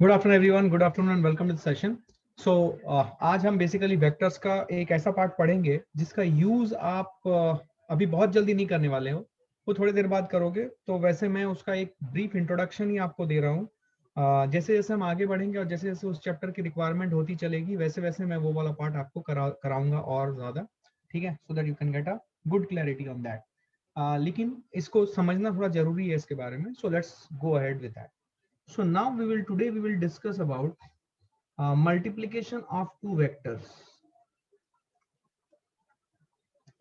Good afternoon everyone, good afternoon and welcome to the session. So आज हम basically vectors का एक ऐसा पार्ट पढ़ेंगे जिसका यूज आप अभी बहुत जल्दी नहीं करने वाले हो, वो थोड़ी देर बाद करोगे। तो वैसे मैं उसका एक ब्रीफ इंट्रोडक्शन ही आपको दे रहा हूँ। जैसे जैसे हम आगे बढ़ेंगे और जैसे जैसे उस चैप्टर की रिक्वायरमेंट होती चलेगी वैसे वैसे मैं वो वाला पार्ट आपको कराऊंगा और ज्यादा, ठीक है, so that you can get a good clarity on that. लेकिन इसको समझना थोड़ा जरूरी है इसके बारे में, so let's go ahead with that. So now today we will discuss about multiplication of two vectors.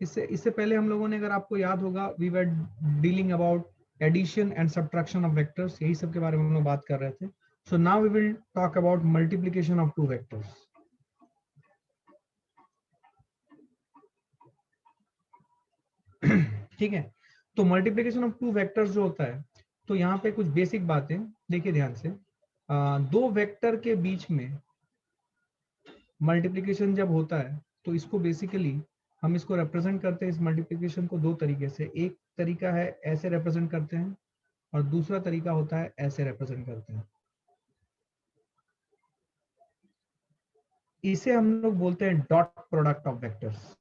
इससे पहले हम लोगों ने, अगर आपको याद होगा, we were dealing about addition and subtraction of vectors, यही सब के बारे में हम लोग बात कर रहे थे. So now we will talk about multiplication of two vectors. ठीक है, तो मल्टीप्लीकेशन ऑफ टू वेक्टर्स जो होता है, तो यहाँ पे कुछ बेसिक बातें देखिए ध्यान से। दो वेक्टर के बीच में मल्टीप्लिकेशन जब होता है तो इसको बेसिकली हम इसको रिप्रेजेंट करते हैं, इस मल्टीप्लिकेशन को दो तरीके से। एक तरीका है ऐसे रिप्रेजेंट करते हैं और दूसरा तरीका होता है ऐसे रिप्रेजेंट करते हैं। इसे हम लोग बोलते हैं डॉट प्रोडक्ट ऑफ वेक्टर्स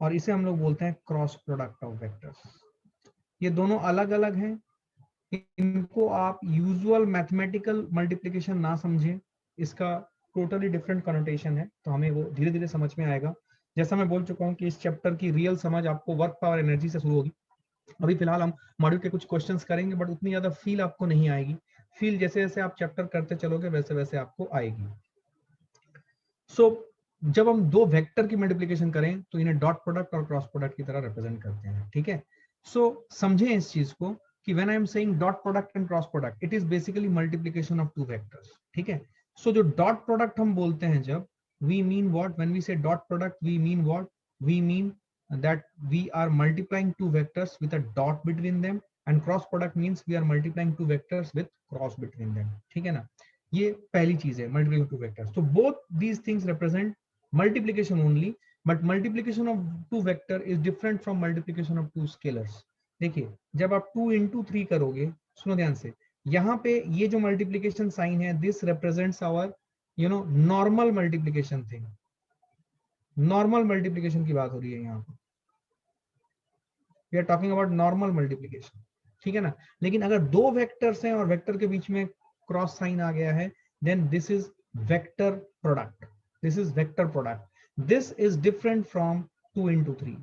और इसे हम लोग बोलते हैं क्रॉस प्रोडक्ट ऑफ वेक्टर्स। ये दोनों अलग अलग हैं, इनको आप यूजुअल मैथमेटिकल मल्टीप्लिकेशन ना समझें, इसका टोटली डिफरेंट कनोटेशन है, तो हमें वो धीरे धीरे समझ में आएगा। जैसा मैं बोल चुका हूँ कि इस चैप्टर की रियल समझ आपको वर्क पावर एनर्जी से शुरू होगी। अभी फिलहाल हम मॉड्यूल के कुछ क्वेश्चंस करेंगे, बट उतनी ज्यादा फील आपको नहीं आएगी। फील जैसे जैसे आप चैप्टर करते चलोगे वैसे वैसे आपको आएगी। सो जब हम दो वेक्टर की मल्टीप्लिकेशन करें तो इन्हें डॉट प्रोडक्ट और क्रॉस प्रोडक्ट की तरह रिप्रेजेंट करते हैं, ठीक है। सो समझें इस चीज को कि when I am saying dot product and cross product, it is basically multiplication of two vectors, ठीक है। सो जो डॉट प्रोडक्ट हम बोलते हैं, जब we mean what when we say dot product, we mean what, we mean that we are multiplying two vectors with a dot between them, and cross product means we are multiplying two vectors with cross between them, ठीक है ना। ये पहली चीज है, multiplication two vectors. तो both these things represent multiplication only, but multiplication of two vector is different from multiplication of two scalars. देखिए, जब आप 2 into 3 करोगे, सुनो ध्यान से, यहाँ पे ये जो मल्टीप्लिकेशन साइन है, this represents our normal multiplication thing. Normal multiplication की बात हो रही है यहाँ पे, we are talking about normal multiplication, ठीक है ना। लेकिन अगर दो वेक्टर्स हैं और वेक्टर के बीच में क्रॉस साइन आ गया है, then this is vector product, this is vector product. This is different from 2 into 3।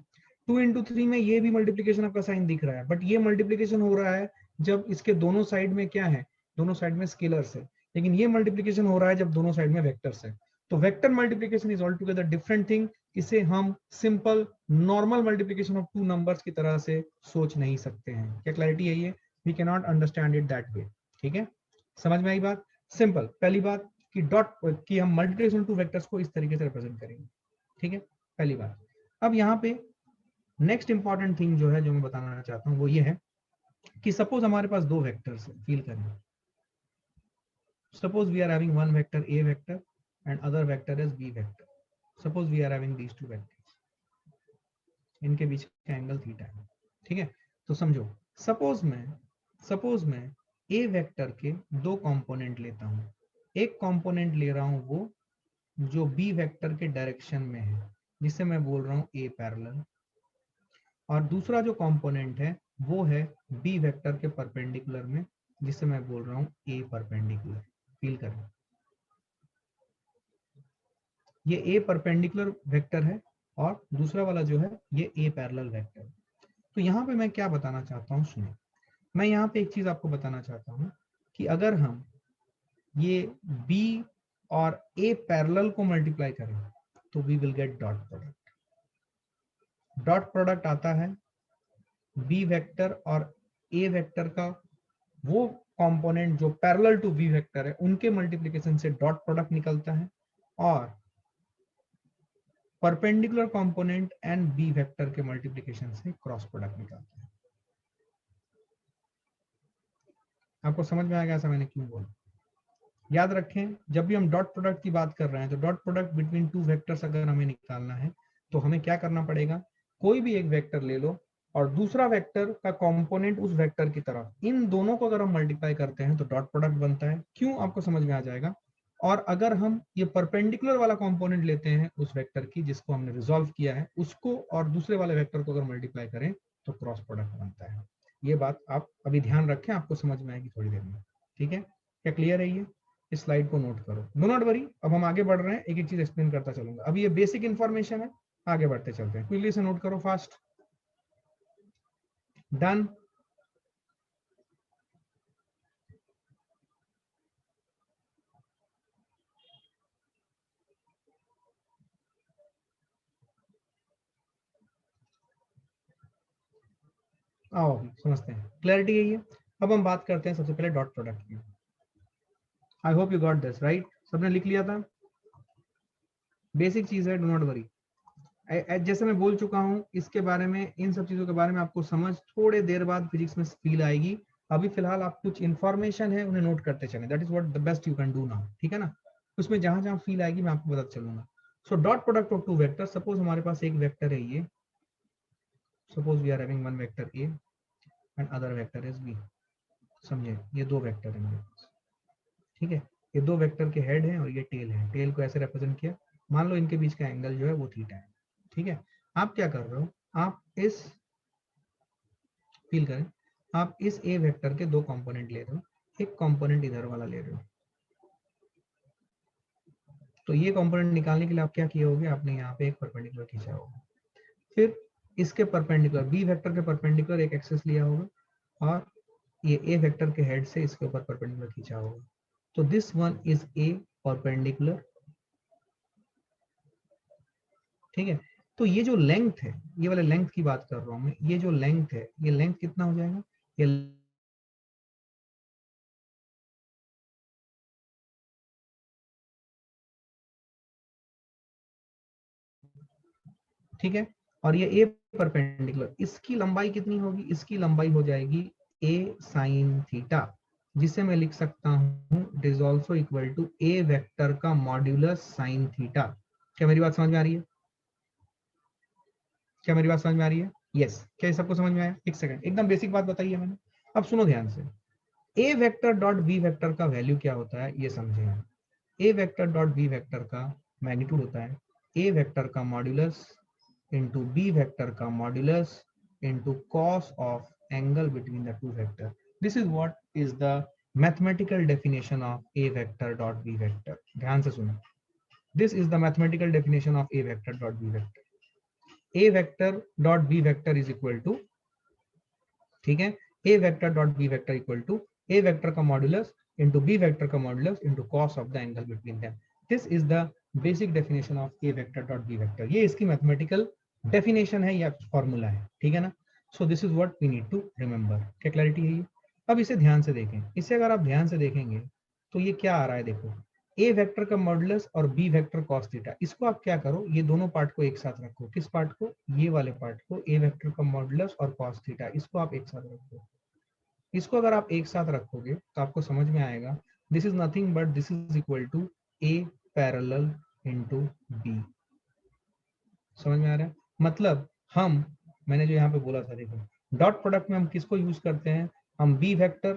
2 into 3 में ये भी मल्टीप्लिकेशन आपका साइन दिख रहा है, बट ये मल्टीप्लिकेशन हो रहा है जब इसके दोनों साइड में क्या है, दोनों साइड में स्केलर्स है। लेकिन ये मल्टीप्लिकेशन हो रहा है जब दोनों साइड में वेक्टर्स है। तो vector multiplication is all together different thing. इसे हम simple normal multiplication of two numbers की तरह से सोच नहीं सकते हैं। क्या क्लैरिटी है ये? We can not understand it that way, ठीक है। समझ में आई बात? सिंपल। पहली बात कि डॉट कि हम मल्टीप्लिकेशन टू वेक्टर्स को इस तरीके से रिप्रेजेंट करेंगे, ठीक है, पहली बात। अब यहाँ पे नेक्स्ट इंपॉर्टेंट थिंग जो है, जो मैं बताना चाहता हूँ, वो ये है कि सपोज हमारे पास दो वेक्टर्स है, फील करें। Suppose we are having one vector A vector and other vector is b vector. Suppose we are having these two vectors, इनके बीच का एंगल थीटा है, ठीक है। तो समझो, सपोज मैं ए वेक्टर के दो कंपोनेंट लेता हूं। एक कंपोनेंट ले रहा हूं वो जो बी वेक्टर के डायरेक्शन में है, जिसे मैं बोल रहा हूं ए पैरेलल, और दूसरा जो कंपोनेंट है वो है बी वेक्टर के परपेंडिकुलर में, जिसे मैं बोल रहा हूं ए परपेंडिकुलर। फील करें, ये ए परपेंडिकुलर वेक्टर है और दूसरा वाला जो है ये ए पैरेलल वेक्टर। तो यहाँ पे मैं क्या बताना चाहता हूँ, सुनिए। मैं यहाँ पे एक चीज आपको बताना चाहता हूँ कि अगर हम ये बी और ए पैरेलल को मल्टीप्लाई करें तो we will get dot product. Dot product आता है बी वेक्टर और ए वेक्टर का, वो कंपोनेंट जो पैरेलल टू बी वेक्टर है उनके मल्टीप्लिकेशन से डॉट प्रोडक्ट निकलता है, और perpendicular component and B vector के मल्टीप्लिकेशन से क्रॉस प्रोडक्ट निकलता है। आपको समझ में आ गया ऐसा मैंने क्यों बोला? याद रखें, जब भी हम डॉट प्रोडक्ट की बात कर रहे हैं तो dot product between two vectors अगर हमें निकालना है तो हमें क्या करना पड़ेगा, कोई भी एक वेक्टर ले लो और दूसरा वेक्टर का कंपोनेंट उस वेक्टर की तरफ, इन दोनों को अगर हम मल्टीप्लाई करते हैं तो डॉट प्रोडक्ट बनता है। क्यों, आपको समझ में आ जाएगा। और अगर हम ये परपेंडिकुलर वाला कंपोनेंट लेते हैं उस वेक्टर की जिसको हमने रिजॉल्व किया है, उसको और दूसरे वाले वेक्टर को अगर मल्टीप्लाई करें तो क्रॉस प्रोडक्ट बनता है। ये बात आप अभी ध्यान रखें, आपको समझ में आएगी थोड़ी देर में। ठीक है, क्या क्लियर है ये? इस स्लाइड को नोट करो, डो नॉट वरी। अब हम आगे बढ़ रहे हैं, एक एक चीज एक्सप्लेन करता चलूंगा। अभी ये बेसिक इंफॉर्मेशन है, आगे बढ़ते चलते हैं। क्विकली से नोट करो, फास्ट। डन। आओ अभी समझते हैं, क्लैरिटी यही है। अब हम बात करते हैं सबसे पहले डॉट प्रोडक्ट की। आई hope you got this right, सबने लिख लिया था। बेसिक चीज है, डो नॉट वरी। जैसे मैं बोल चुका हूं, इसके बारे में, इन सब चीजों के बारे में आपको समझ थोड़े देर बाद फिजिक्स में फील आएगी। अभी फिलहाल आप कुछ इंफॉर्मेशन है उन्हें नोट करते चलें, that is what the best you can do now. ठीक है ना, उसमें जहां जहां फील आएगी मैं आपको बताता चलूंगा। So dot product of two vector, suppose हमारे पास एक वेक्टर है ये, suppose we are having one vector A and other vector is B. समझे, ये दो वेक्टर है मेरे पास। ठीक है, ये दो वेक्टर के हेड हैं और ये टेल है। टेल को ऐसे रिप्रेजेंट किया, मान लो इनके बीच का एंगल जो है वो थीटा है। ठीक है, आप क्या कर रहे हो, आप इस, फील करें, आप इस ए वेक्टर के दो कंपोनेंट ले रहे हो, एक कंपोनेंट इधर वाला ले रहे हो। तो ये कंपोनेंट निकालने के लिए आप क्या किए होगे, आपने यहाँ पे एक परपेंडिकुलर खींचा होगा, फिर इसके परपेंडिकुलर, बी वेक्टर के परपेंडिकुलर एक एक्सिस लिया होगा, और ये ए वेक्टर के हेड से इसके ऊपर परपेंडिकुलर खींचा होगा। तो this one is a perpendicular. ठीक है, तो ये जो लेंथ है, ये वाले लेंथ की बात कर रहा हूं मैं, ये जो लेंथ है, ये लेंथ कितना हो जाएगा, ये, ठीक है, और ये ए परपेंडिकुलर, इसकी लंबाई कितनी होगी, इसकी लंबाई हो जाएगी ए साइन थीटा, जिसे मैं लिख सकता हूं it is also equal to A vector का मॉड्यूलस साइन थीटा। क्या मेरी बात समझ में आ रही है? क्या मेरी बात समझ में आ रही है? यस, क्या ये सबको समझ में आया? एक सेकंड, एकदम बेसिक बात बताई है मैंने। अब सुनो ध्यान से, ए वेक्टर डॉट बी वेक्टर का वैल्यू क्या होता है ये समझे हम। ए वेक्टर डॉट बी वेक्टर का मैग्नीट्यूड होता है ए वेक्टर का मॉड्यूलस into b vector का modulus into cos of angle between the two vector. This is what is the mathematical definition of a vector dot b vector. ध्यान से सुनो, this is the mathematical definition of a vector dot b vector. a vector dot b vector is equal to, ठीक है, a vector dot b vector equal to a vector का modulus into b vector का modulus into cos of the angle between them. This is the basic definition of a vector dot b vector. ये इसकी mathematical definition है या formula है, ठीक है ना। So this is what we need to remember. क्या क्लैरिटी है ये? अब इसे ध्यान से देखें, इसे अगर आप ध्यान से देखेंगे तो ये क्या आ रहा है, देखो, ए वेक्टर का मॉडुलस और बी वेक्टर कॉस थीटा, इसको आप क्या करो, ये दोनों पार्ट को एक साथ रखो। किस पार्ट को? ये वाले पार्ट को, ए वेक्टर का मॉडुलस और कॉस थीटा, इसको आप एक साथ रखो। इसको अगर आप एक साथ रखोगे तो आपको समझ में आएगा, this is nothing but this is equal to A parallel into B. समझ में आ रहा है? मतलब हम, मैंने जो यहाँ पे बोला था, देखो, डॉट प्रोडक्ट में हम किसको यूज करते हैं, हम बी वेक्टर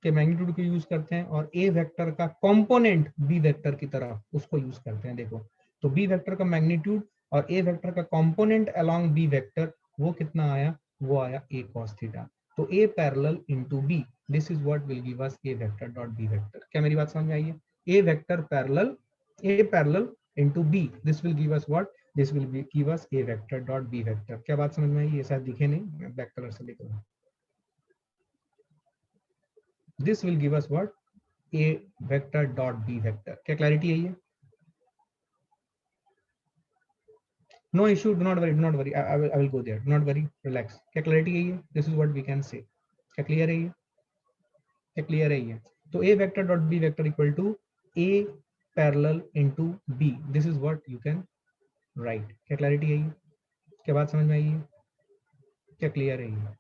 के मैग्नीट्यूड को यूज करते हैं और ए वेक्टर का कंपोनेंट बी वेक्टर की तरफ उसको यूज करते हैं। देखो, तो बी वेक्टर का मैग्नीट्यूड और ए वेक्टर का कंपोनेंट अलोंग बी वेक्टर, वो कितना आया, वो आया ए कॉस थीटा। तो A parallel into B, this is what will give us A vector dot B vector. क्या मेरी बात समझ में आई है? A vector parallel, A parallel into B, this will give us what, this will give us A vector dot B vector. क्या बात समझ में आई? ये शायद दिखे नहीं, मैं ब्लैक कलर से लिख रहा हूं। This will give us what, a vector dot b vector. क्या क्लैरिटी है ये? No issue, do not worry, do not worry, I will go there, do not worry, relax. क्या क्लैरिटी है ये? This is what we can say. क्या clear है ये? क्या क्लियर है ये? तो a vector dot b vector equal to a parallel into b, this is what you can write. क्या क्लैरिटी है ये? क्या बात समझ में आई है? क्या क्लियर है ये?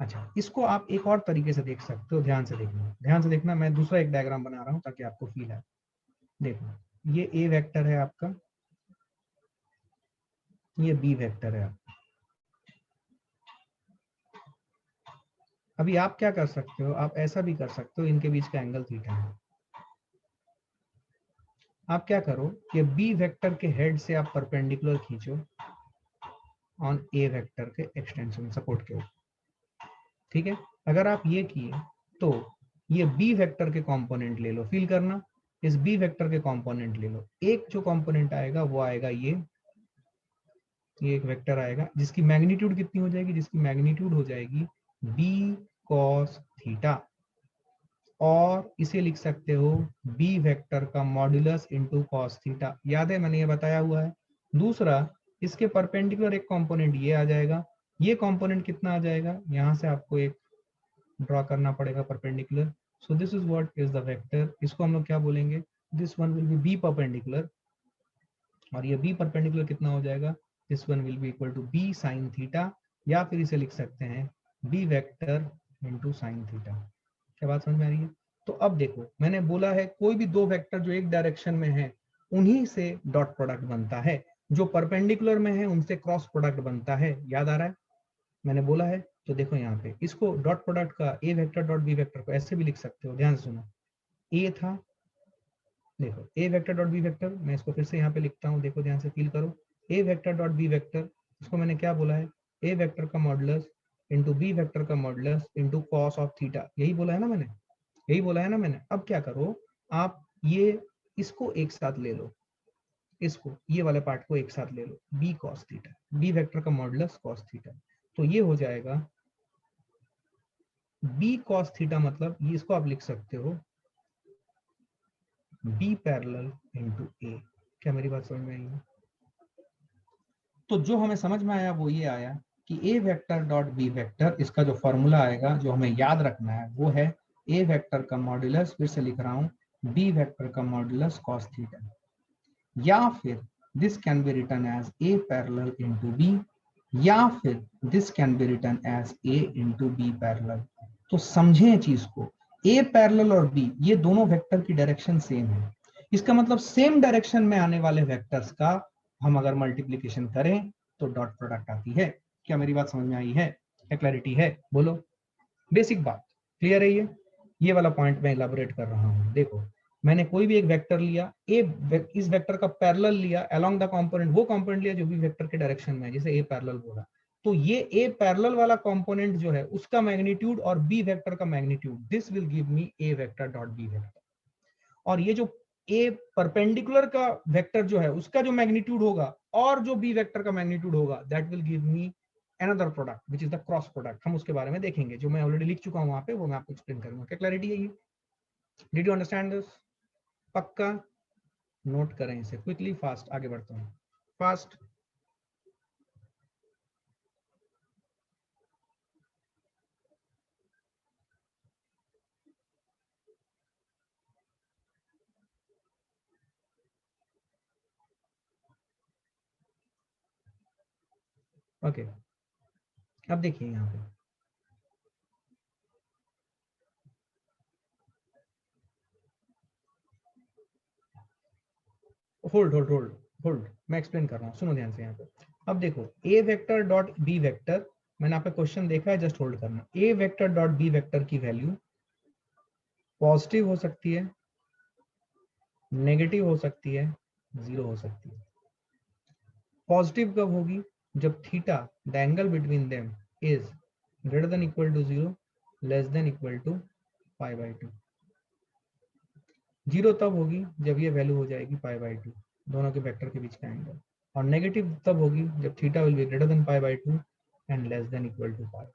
अच्छा, इसको आप एक और तरीके से देख सकते हो, ध्यान से देखना, ध्यान से देखना, मैं दूसरा एक डायग्राम बना रहा हूं ताकि आपको फील आए। देखो, ये a वेक्टर है आपका, ये बी वेक्टर है, अभी आप क्या कर सकते हो, आप ऐसा भी कर सकते हो, इनके बीच का एंगल थीटा है। आप क्या करो, ये बी वेक्टर के हेड से आप परपेंडिकुलर खींचो ऑन ए वेक्टर के एक्सटेंशन सपोर्ट के ऊपर, ठीक है। अगर आप ये किए तो ये बी वेक्टर के कंपोनेंट ले लो, फील करना, इस बी वेक्टर के कंपोनेंट ले लो। एक जो कंपोनेंट आएगा वो आएगा ये एक वेक्टर आएगा जिसकी मैग्नीट्यूड कितनी हो जाएगी, जिसकी मैग्नीट्यूड हो जाएगी बी कॉस थीटा, और इसे लिख सकते हो बी वेक्टर का मॉड्यूलस इनटू कॉस थीटा। याद है मैंने ये बताया हुआ है। दूसरा, इसके परपेंडिकुलर एक कंपोनेंट ये आ जाएगा, ये कंपोनेंट कितना आ जाएगा, यहां से आपको एक ड्रॉ करना पड़ेगा perpendicular. So this is what is the vector, इसको हम लोग क्या बोलेंगे, this one will be B perpendicular, और ये बी परपेंडिकुलर कितना हो जाएगा, this one will be equal to B sine theta, या फिर इसे लिख सकते हैं B vector into sine theta. क्या बात समझ में आ रही है? तो अब देखो, मैंने बोला है कोई भी दो वेक्टर जो एक डायरेक्शन में है उन्हीं से डॉट प्रोडक्ट बनता है, जो परपेंडिकुलर में है उनसे क्रॉस प्रोडक्ट बनता है। याद आ रहा है मैंने बोला है? तो देखो यहाँ पे इसको डॉट प्रोडक्ट का ए वेक्टर डॉट बी वेक्टर को ऐसे भी लिख सकते हो, ध्यान से सुनो। ए था, देखो ए वेक्टर डॉट बी वेक्टर, मैं इसको फिर से यहाँ पे लिखता हूँ, देखो ध्यान से फील करो। ए वेक्टर डॉट बी वेक्टर, इसको मैंने क्या बोला है, ए वेक्टर का मॉडुलस इंटू बी वेक्टर का modulus into cos of theta, यही बोला है ना मैंने, यही बोला है ना मैंने। अब क्या करो, आप ये इसको एक साथ ले लो, इसको ये वाले पार्ट को एक साथ ले लो, B cos theta, B vector का मॉडुलस कॉस थीटा, तो ये हो जाएगा बी कॉस थीटा, मतलब ये इसको आप लिख सकते हो बी पैरेलल इनटू ए। क्या मेरी बात समझ में आई है? तो जो हमें समझ में आया वो ये आया कि ए वेक्टर डॉट बी वेक्टर, इसका जो फॉर्मूला आएगा जो हमें याद रखना है वो है ए वेक्टर का मॉड्यूलस, फिर से लिख रहा हूं बी वेक्टर का मॉड्यूलस कॉस थीटा, या फिर this can be written as A parallel into B, या फिर this can be written as A into B parallel. तो समझें चीज को, ए पैरेलल और बी ये दोनों वेक्टर की डायरेक्शन सेम है, इसका मतलब सेम डायरेक्शन में आने वाले वेक्टर्स का हम अगर मल्टीप्लीकेशन करें तो डॉट प्रोडक्ट आती है। क्या मेरी बात समझ में आई है? क्या क्लैरिटी है? बोलो। बेसिक बात क्लियर है? ये वाला पॉइंट मैं इलाबोरेट कर रहा हूं। देखो, मैंने कोई भी एक वेक्टर लिया, इस वेक्टर का पैरेलल लिया अलोंग द कंपोनेंट, वो कंपोनेंट लिया जो भी वेक्टर के डायरेक्शन में है, जैसे ए पैरेलल बोला, तो ये ए पैरेलल वाला कंपोनेंट जो है उसका मैग्नीट्यूड और बी वेक्टर का magnitude, this will give me A vector dot B vector. और ये जो ए परपेंडिकुलर का वेक्टर जो है उसका जो मैग्नीट्यूड होगा और जो बी वेक्टर का मैग्नीट्यूड होगा, that will give me another product which is the cross product। हम उसके बारे में देखेंगे, जो मैं ऑलरेडी लिख चुका हूं वहां पे, वो मैं आपको एक्सप्लेन करूंगा। क्या क्लैरिटी है? ये डिड यू अंडरस्टैंड दिस? पक्का? नोट करें इसे क्विकली, फास्ट आगे बढ़ता हूं, फास्ट। ओके, अब देखिए यहाँ पे, होल्ड होल्ड होल्ड होल्ड, मैं एक्सप्लेन कर रहा हूँ, सुनो ध्यान से यहाँ पे। अब देखो, ए वेक्टर डॉट बी वेक्टर, मैंने आप पे क्वेश्चन देखा है, जस्ट होल्ड करना। ए वेक्टर डॉट बी वेक्टर की वैल्यू पॉजिटिव हो सकती है, नेगेटिव हो सकती है, जीरो हो सकती है। पॉजिटिव कब होगी? जब theta, the angle between them, is greater than equal to 0, less than equal to pi by 2। Zero तब होगी जब ये वैल्यू हो जाएगी पाई बाई 2, दोनों के वेक्टर के बीच का एंगल। और नेगेटिव तब होगी जब theta will be greater than pi by 2 and less than equal to pi.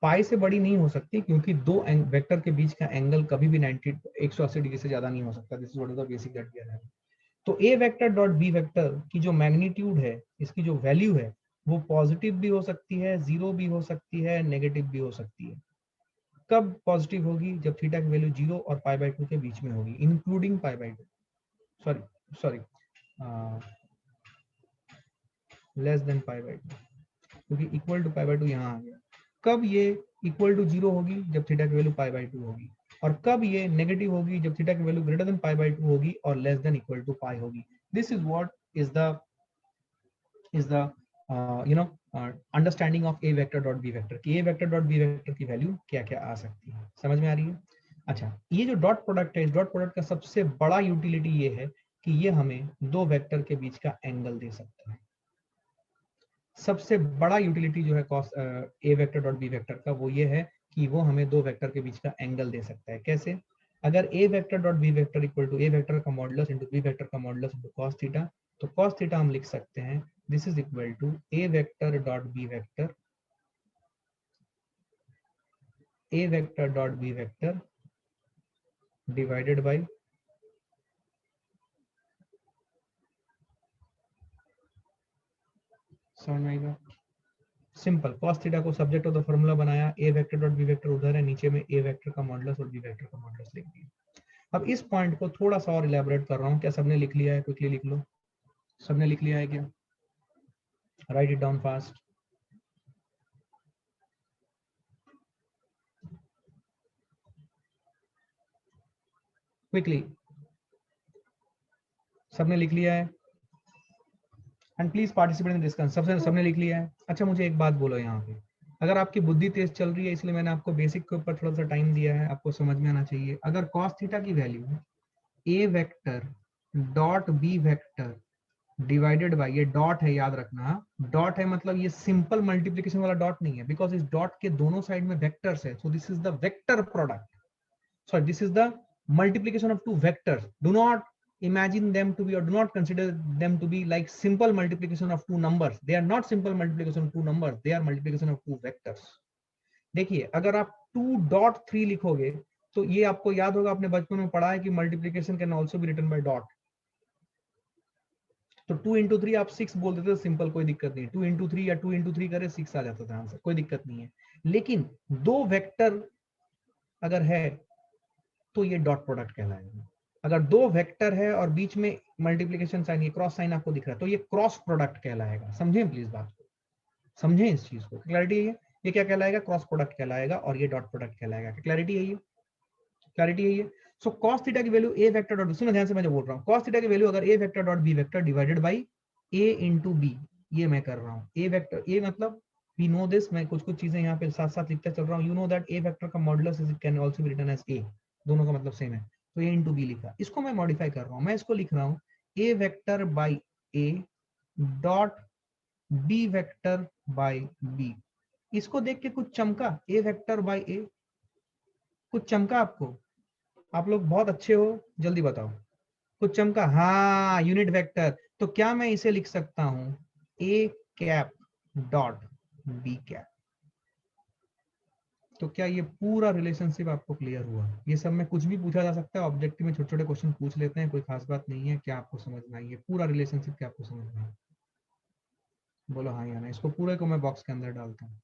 Pi से बड़ी नहीं हो सकती, क्योंकि दो वेक्टर के बीच का एंगल कभी भी 180 डिग्री से ज्यादा नहीं हो सकता। This is what is the basic that we are having. तो A vector dot B vector की जो मैग्नीट्यूड है, इसकी जो वैल्यू है, वो पॉजिटिव भी हो सकती है, जीरो भी हो सकती है, नेगेटिव भी हो सकती है। कब पॉजिटिव होगी? जब थीटा की वैल्यू 0 और पाई बाई 2 के बीच में होगी, including pi by 2, sorry sorry less than pi by 2, क्योंकि इक्वल टू पाई बाई 2 यहाँ आ गया। कब ये इक्वल टू 0 होगी? जब थीटा की वैल्यू पाई बाई 2 होगी। और कब ये नेगेटिव होगी? जब थीटा की value greater than pi by 2 होगी और less than equal to pi होगी। This is what is the understanding of A vector dot B vector की A vector dot B vector की वैल्यू क्या क्या आ सकती है, समझ में आ रही है। अच्छा, ये जो डॉट प्रोडक्ट है, इस डॉट प्रोडक्ट का सबसे बड़ा यूटिलिटी ये है कि ये हमें दो वेक्टर के बीच का एंगल दे सकता है। सबसे बड़ा यूटिलिटी जो है cos A vector dot B vector का वो ये है कि वो हमें दो वेक्टर के बीच का एंगल दे सकता है। कैसे? अगर A vector dot B vector equal to A vector का मॉडुलस इंटू बी वेक्टर का मॉडुलस इंटू कॉस थीटा, तो कॉस थीटा हम लिख सकते हैं this is equal to A vector dot B vector, A vector dot B vector divided by समझ में आएगा। सिंपल, cos थीटा को सब्जेक्ट ऑफ द फॉर्मूला बनाया, A vector dot B vector उधर है, नीचे में ए वेक्टर का मॉडुलस और बी वेक्टर का मॉडुलस लिख दिया। अब इस पॉइंट को थोड़ा सा और इलेबोरेट कर रहा हूँ। क्या सबने लिख लिया है? क्विकली लिख लो। सबने लिख लिया है क्या? Right it down fast. Quickly सबने लिख लिया है? And please participate in discussion. सबने लिख लिया है? अच्छा, मुझे एक बात बोलो यहाँ पे, अगर आपकी बुद्धि तेज चल रही है इसलिए मैंने आपको बेसिक के ऊपर थोड़ा सा टाइम दिया है, आपको समझ में आना चाहिए। अगर cos थीटा की value A vector dot B vector divided by, ये डॉट है याद रखना, डॉट है मतलब ये सिंपल मल्टीप्लिकेशन वाला डॉट नहीं है, बिकॉज इस डॉट के दोनों साइड में वेक्टर्स है, सो this is the vector product, sorry, this is the multiplication of two vectors. Do not imagine them to be or do not consider them to be like simple multiplication of two numbers. They are not simple multiplication of two numbers, they are multiplication of two vectors. देखिए, अगर आप 2.3 लिखोगे तो ये आपको याद होगा, आपने बचपन में पढ़ा है कि multiplication can also be written by dot. तो 2 इंटू 3 आप 6 बोल देते थे, सिंपल, कोई दिक्कत नहीं। 2 इंटू 3 या 2 इंटू 3 करे 6 आ जाता था आंसर, कोई दिक्कत नहीं है। लेकिन दो वेक्टर अगर है तो ये डॉट प्रोडक्ट कहलाएगा। अगर दो वेक्टर है और बीच में मल्टीप्लिकेशन साइन, ये क्रॉस साइन आपको दिख रहा है, तो ये क्रॉस प्रोडक्ट कहलाएगा। समझें प्लीज बात को, समझें इस चीज को, क्लैरिटी है? ये क्या कहलाएगा? क्रॉस प्रोडक्ट कहलाएगा और ये डॉट प्रोडक्ट कहलाएगा। क्लैरिटी है ये? क्लैरिटी है ये? सो cos थीटा की वैल्यू ए वेक्टर डॉट, सुनो ध्यान से मैं जो बोल रहा हूँ, cos थीटा की वैल्यू अगर A vector dot B vector divided by A into B, ये मैं कर रहा हूँ। ए वेक्टर, ए मतलब वी नो दिस, मैं कुछ कुछ चीजें यहाँ पे साथ साथ लिखता चल रहा हूँ। You know that A vector का modulus is can also be written as A, दोनों का मतलब सेम है, तो ए इंटू बी लिखा। इसको मैं मॉडिफाई कर रहा हूँ, मैं इसको लिख रहा हूँ A vector by A dot B vector by B. इसको देख के कुछ चमका? ए वेक्टर बाई ए कुछ चमका आपको? आप लोग बहुत अच्छे हो, जल्दी बताओ, कुछ चमका? हाँ, यूनिट वेक्टर। तो क्या मैं इसे लिख सकता हूं ए कैप डॉट बी कैप? तो क्या ये पूरा रिलेशनशिप आपको क्लियर हुआ? ये सब में कुछ भी पूछा जा सकता है, ऑब्जेक्टिव में छोटे छोटे क्वेश्चन पूछ लेते हैं, कोई खास बात नहीं है। क्या आपको समझ में आई? ये पूरा रिलेशनशिप क्या आपको समझ में आई? बोलो हाँ या ना। इसको पूरे को मैं बॉक्स के अंदर डालता हूँ,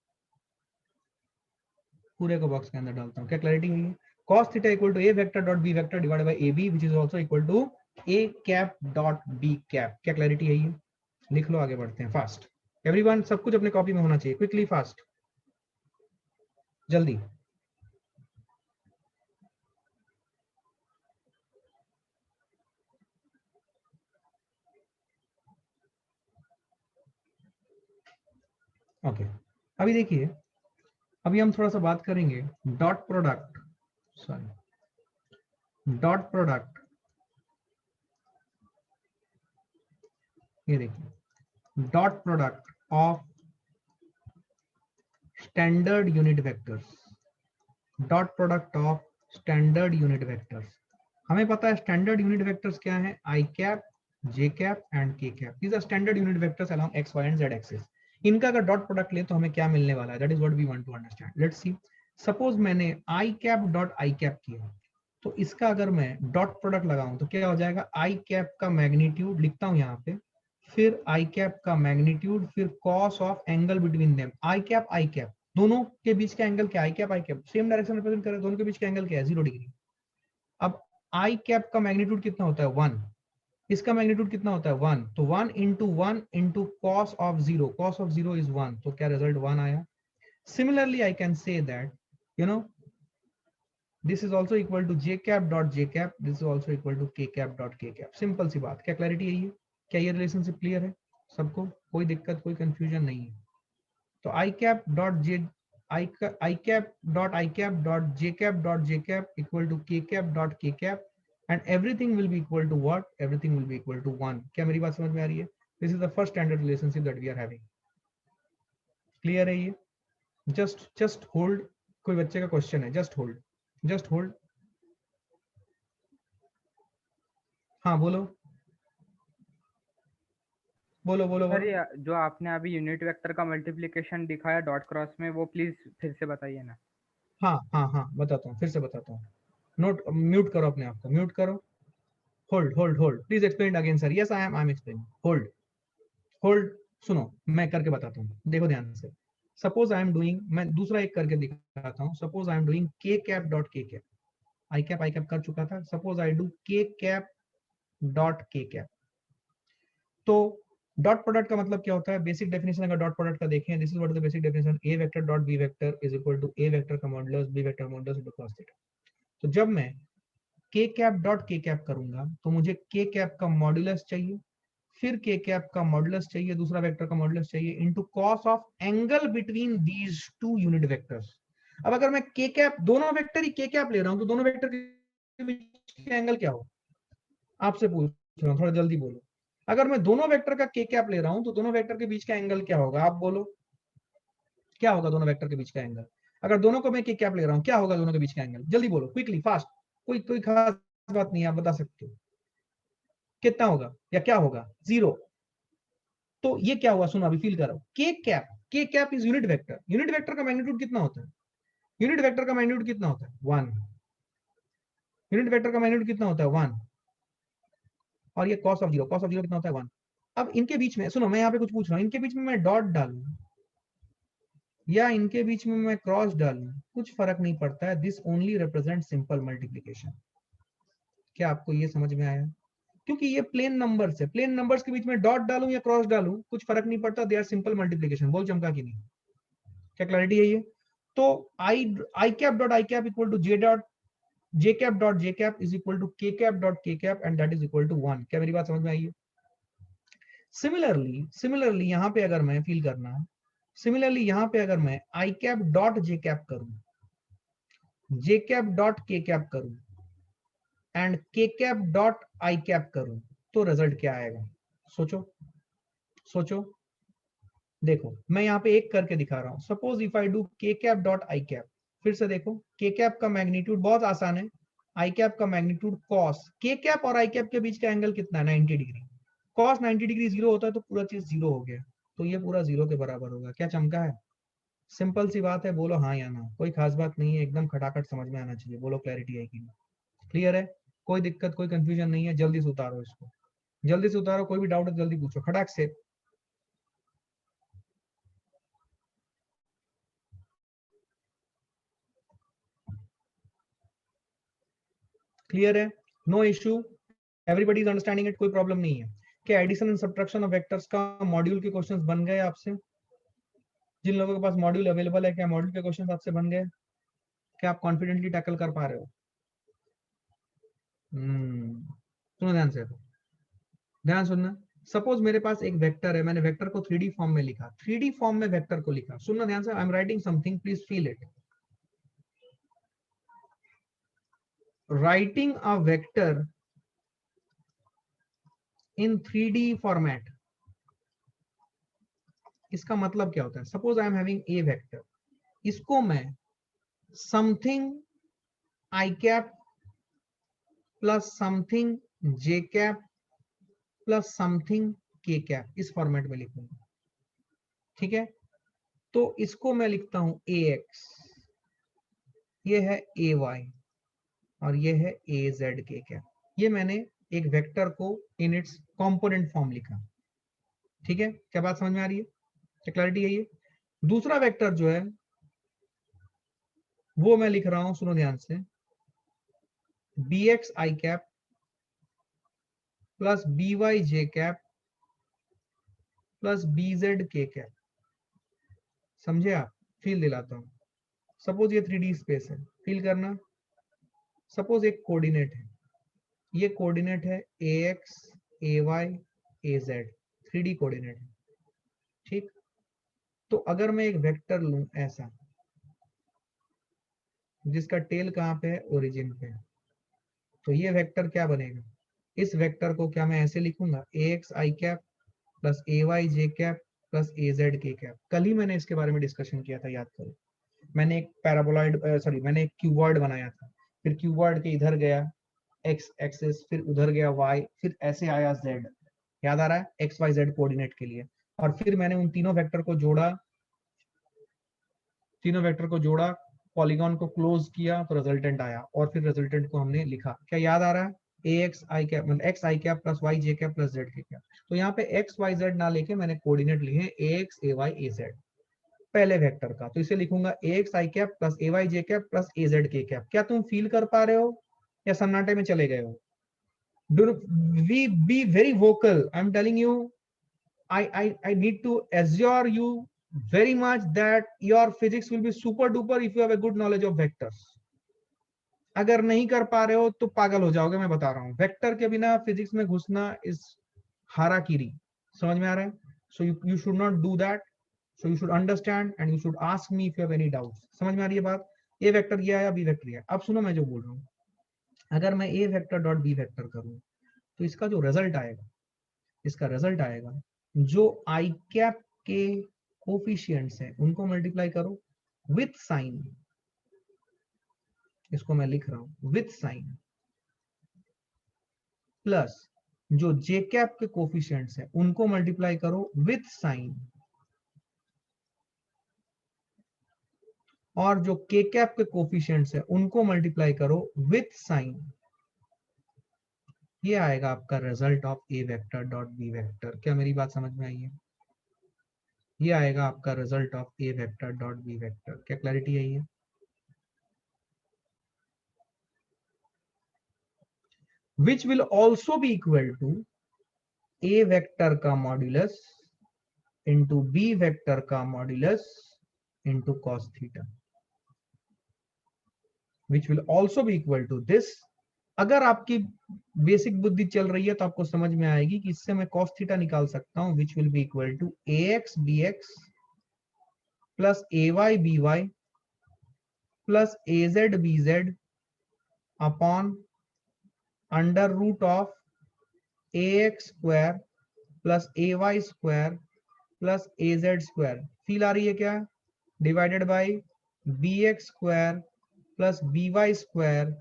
पूरे को बॉक्स के अंदर डालता हूँ। क्या क्लैरिटी है? cos theta equal to A vector dot B vector divided by A B which is also equal to A cap dot B cap. क्या क्लैरिटी है? ये लिख लो, आगे बढ़ते हैं फास्ट। एवरीवन, सब कुछ अपने कॉपी में होना चाहिए, क्विकली फास्ट, जल्दी। ओके, अभी देखिए, अभी हम थोड़ा सा बात करेंगे dot product, sorry, dot product. ये देखिए, dot product of standard unit vectors, dot product of standard unit vectors. हमें पता है स्टैंडर्ड यूनिट वेक्टर्स क्या है? I cap, J cap and K cap. These are standard unit vectors along X Y and Z axis. इनका अगर dot product ले तो हमें क्या मिलने वाला है? That is what we want to understand. Let's see, suppose मैंने I cap dot I cap किया, तो इसका अगर मैं डॉट प्रोडक्ट लगाऊं तो क्या हो जाएगा? आई कैप का मैग्नीट्यूड लिखता हूं यहाँ पे, फिर आई कैप का मैग्नीट्यूड, फिर cos of angle between them. I cap दोनों के बीच का एंगल क्या? आई कैप सेम डायरेक्शन रिप्रेजेंट कर रहे हैं, दोनों के बीच का एंगल क्या है? 0 डिग्री। अब आई कैप का मैग्नीट्यूड कितना होता है? 1। इसका मैग्नीट्यूड कितना होता है? 1। तो 1 into cos of 0, cos of 0 is 1, तो क्या रिजल्ट 1 आया? Similarly I can say that you know this is also equal to J cap dot J cap, this is also equal to K cap dot K cap. Simple सी बात। क्या clarity है? ये क्या ये रिलेशनशिप क्लियर है सबको? कोई दिक्कत, कोई कंफ्यूजन नहीं है? तो I cap dot J I cap dot J cap equal to K cap and everything will be equal to what, everything will be equal to 1। क्या मेरी बात समझ में आ रही है? This is the first standard relationship that we are having. Clear है ये? Just hold. कोई बच्चे का क्वेश्चन है? Just hold, just hold. हाँ बोलो बोलो बोलो सर बोलो। ये जो आपने अभी यूनिट वेक्टर का मल्टीप्लिकेशन दिखाया डॉट क्रॉस में, वो प्लीज फिर से बताइए ना। हाँ हाँ हाँ बताता हूँ, फिर से बताता हूँ। नोट म्यूट करो, अपने आप को म्यूट करो। Hold hold hold, please explain again sir. Yes I am explaining. Hold hold. सुनो मैं करके बताता हूँ, देखो ध्यान से। सपोज आई एम डूइंग, मैं दूसरा एक करके दिखाता हूँ। Suppose I am doing K cap dot K cap. I cap कर चुका था। Suppose I do K cap dot K cap. तो डॉट प्रोडक्ट का मतलब क्या होता है? बेसिक डेफिनेशन अगर डॉट प्रोडक्ट का देखें, this is what is the basic definition. A vector dot B vector is equal to A vector का modulus B vector modulus into cos theta. तो जब मैं के कैप डॉट के कैप करूंगा तो मुझे के कैप का मॉडुलस चाहिए, फिर के कैप का मॉडुलस चाहिए, दूसरा वेक्टर का मॉडुलस चाहिए, into cos of angle between these two unit vectors. अब अगर मैं के कैप, दोनों वेक्टर ही के कैप ले रहा हूं, तो दोनों वेक्टर के बीच का एंगल क्या हो? आपसे पूछ रहा हूं, थोड़ा जल्दी बोलो। अगर मैं दोनों वेक्टर का के कैप ले रहा हूं तो दोनों वेक्टर के बीच का एंगल क्या होगा? आप बोलो क्या होगा दोनों वेक्टर के बीच का एंगल? अगर दोनों को मैं के कैप ले रहा हूं, क्या होगा दोनों के बीच का एंगल? जल्दी बोलो, क्विकली, फास्ट। कोई कोई खास बात नहीं है, आप बता सकते हो। कितना होगा या क्या होगा? जीरो। तो ये क्या हुआ? सुनो अभी फील करो। के cap is unit vector. Unit vector का मैग्नीट्यूड कितना होता है? यूनिट वेक्टर का मैग्नीट्यूड कितना होता है? 1। यूनिट वेक्टर का मैग्नीट्यूड कितना होता है? 1। और ये cos of zero, cos of zero कितना होता है? 1। अब इनके बीच में सुनो, मैं यहाँ पे कुछ पूछ रहा हूँ, इनके बीच में मैं डॉट डालूं या इनके बीच में मैं क्रॉस डालूं, कुछ फर्क नहीं पड़ता है। This only represent simple multiplication. क्या आपको ये समझ में आया? क्योंकि ये प्लेन नंबर्स है, प्लेन नंबर्स के बीच में डॉट डालूं या क्रॉस डालूं कुछ फर्क नहीं पड़ता। They are simple multiplication. बोल चमका कि नहीं? क्या क्लैरिटी है ये? तो I cap dot I cap equal to J cap dot J cap is equal to K cap dot K cap and that is equal to 1। क्या मेरी बात समझ में आई है? सिमिलरली यहां पे अगर मैं फील करना, सिमिलरली यहां पे अगर मैं आई कैप डॉट जे कैप करूं, जे कैप डॉट के कैप करूं and K cap dot I cap करूं, तो रिजल्ट क्या आएगा? सोचो सोचो। देखो मैं यहाँ पे एक करके दिखा रहा हूं। Suppose if I do K cap dot I cap, फिर से देखो, के कैप का मैग्नीट्यूड बहुत आसान है। आई कैप का मैग्नीट्यूड कॉस, के कैप और आई कैप के बीच का एंगल कितना है? 90 डिग्री। कॉस 90 डिग्री जीरो होता है तो पूरा चीज जीरो हो गया, तो ये पूरा जीरो के बराबर होगा। क्या चमका है? सिंपल सी बात है, बोलो हाँ या ना। कोई खास बात नहीं है, एकदम खटाखट समझ में आना चाहिए। बोलो क्लैरिटी है कि नहीं? क्लियर है? कोई दिक्कत, कोई कंफ्यूजन नहीं है? जल्दी से उतारो इसको, जल्दी से उतारो। कोई भी डाउट है जल्दी पूछो, खटाक से। क्लियर है? No issue, everybody is understanding it, कोई प्रॉब्लम नहीं है? क्या addition and subtraction of vectors का मॉड्यूल के क्वेश्चंस बन गए आपसे? जिन लोगों के पास मॉड्यूल अवेलेबल है, क्या मॉड्यूल के क्वेश्चंस आपसे बन गए? क्या आप कॉन्फिडेंटली टैकल कर पा रहे हो? सुनो ध्यान से, ध्यान सुनना। सपोज मेरे पास एक वेक्टर है, मैंने वेक्टर को 3D फॉर्म में लिखा, 3D फॉर्म में वेक्टर को लिखा। सुनना ध्यान से, I am writing something, please feel it. Writing a vector in 3D format, इसका मतलब क्या होता है? Suppose I am having a vector, इसको मैं something I cap plus something J cap plus something के कैप, इस फॉर्मेट में लिखूंगा। ठीक है? तो इसको मैं लिखता हूं ए एक्स, ये है ए वाई, और ये है ए जेड के कैप। ये मैंने एक वेक्टर को इन इट्स कंपोनेंट फॉर्म लिखा। ठीक है? क्या बात समझ में आ रही है? क्या क्लैरिटी है ये? दूसरा वेक्टर जो है वो मैं लिख रहा हूं, सुनो ध्यान से, बी एक्स आई कैप प्लस बी वाई जे कैप प्लस बी जेड के कैप। समझे आप? फील दिलाता हूं। सपोज ये 3D स्पेस है, फील करना। सपोज एक कोऑर्डिनेट है, ये कोऑर्डिनेट है ए एक्स ए वाई ए जेड, 3D कोऑर्डिनेट है। ठीक? तो अगर मैं एक वेक्टर लूं ऐसा, जिसका टेल कहाँ पे है, ओरिजिन पे, तो ये वेक्टर क्या बनेगा, इस वेक्टर को क्या मैं ऐसे लिखूंगा, ए x I cap plus A Y J cap plus A Z के कैप। कल ही मैंने इसके बारे में डिस्कशन किया था, याद करो। मैंने एक पैराबोलॉइड सॉरी मैंने एक क्यूबॉइड बनाया था, फिर क्यूबॉइड के इधर गया एक्स एक्सिस, फिर उधर गया वाई, फिर ऐसे आया जेड, याद आ रहा है, एक्स वाई जेड कोऑर्डिनेट के लिए। और फिर मैंने उन तीनों वेक्टर को जोड़ा, पॉलीगॉन को क्लोज किया, तो रिजल्टेंट आया, और फिर रिजल्टेंट को हमने लिखा। क्या याद आ रहा है, ए एक्स आई कैप मतलब एक्स आई कैप प्लस वाई जे कैप प्लस जेड के कैप। तो यहाँ पे एक्स वाई जेड ना लेके मैंने कोऑर्डिनेट लिए ए एक्स ए वाई ए जेड पहले वेक्टर का, तो इसे लिखूंगा ए x I cap plus A Y J cap plus A Z के कैप। क्या तुम फील कर पा रहे हो या सन्नाटे में चले गए हो? Do we be very vocal? I'm telling you, I need to assure you very much that your physics will be super duper if you have a good knowledge of vectors. अगर नहीं कर पा रहे हो तो पागल हो जाओगे, मैं बता रहा हूँ। वेक्टर के बिना फिजिक्स में घुसना इज हाराकीरी। समझ में आ रहा है? So you should not do that. So you should understand and you should ask me if you have any doubts. समझ में आ रही है बात? ए वेक्टर ये आया, बी वेक्टर ये आया। अब सुनो मैं जो बोल रहा हूँ, अगर मैं A vector dot B vector करूँ तो इसका जो रिजल्ट आएगा, इसका रिजल्ट आएगा जो आई कैप के कोफिशिएंट्स हैं उनको मल्टीप्लाई करो विथ साइन, इसको मैं लिख रहा हूं विथ साइन, प्लस जो जे कैप के कोफिशिएंट्स हैं उनको मल्टीप्लाई करो विथ साइन, और जो के कैप के कोफिशिएंट्स हैं उनको मल्टीप्लाई करो विथ साइन। ये आएगा आपका result of A vector dot B vector. क्या मेरी बात समझ में आई है? ये आएगा आपका result of A vector dot B vector. क्या क्लैरिटी आई है? which will also be equal to a vector का मॉड्यूलस into b vector का modulus into cos theta, which will also be equal to this। अगर आपकी basic बुद्धि चल रही है तो आपको समझ में आएगी कि इससे मैं cos theta निकाल सकता हूं, which will be equal to ax bx plus ay by plus az bz upon under root of ax square plus ay square plus az square. Feel आ रही है क्या? Divided by bx square plus by square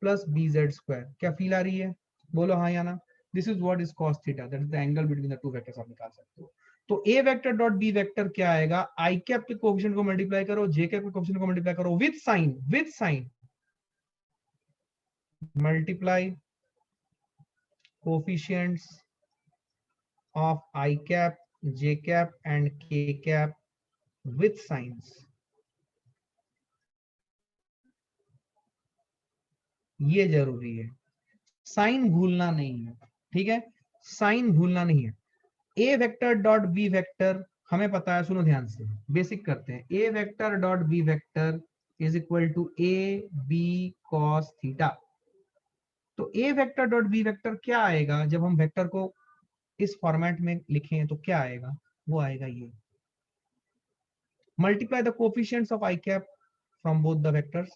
plus bz square. क्या feel आ रही है? बोलो हाँ या ना। This is what is cos theta, that is the angle between the two vectors. आप निकाल सकते हो। तो a vector dot b vector क्या आएगा, आई कैप के कोएफिशिएंट को मल्टीप्लाई करो, j कैप के कोएफिशिएंट को मल्टीप्लाई करो with sign multiply coefficients of I cap, J cap and K cap with signs। ये जरूरी है, साइन भूलना नहीं है, ठीक है? साइन भूलना नहीं है। A vector dot B vector हमें पता है, सुनो ध्यान से, बेसिक करते हैं। A vector dot B vector is equal to A B cos theta. तो A vector dot B vector क्या आएगा जब हम वेक्टर को इस फॉर्मेट में लिखें, तो क्या आएगा? वो आएगा ये, multiply the coefficients of I cap from both the vectors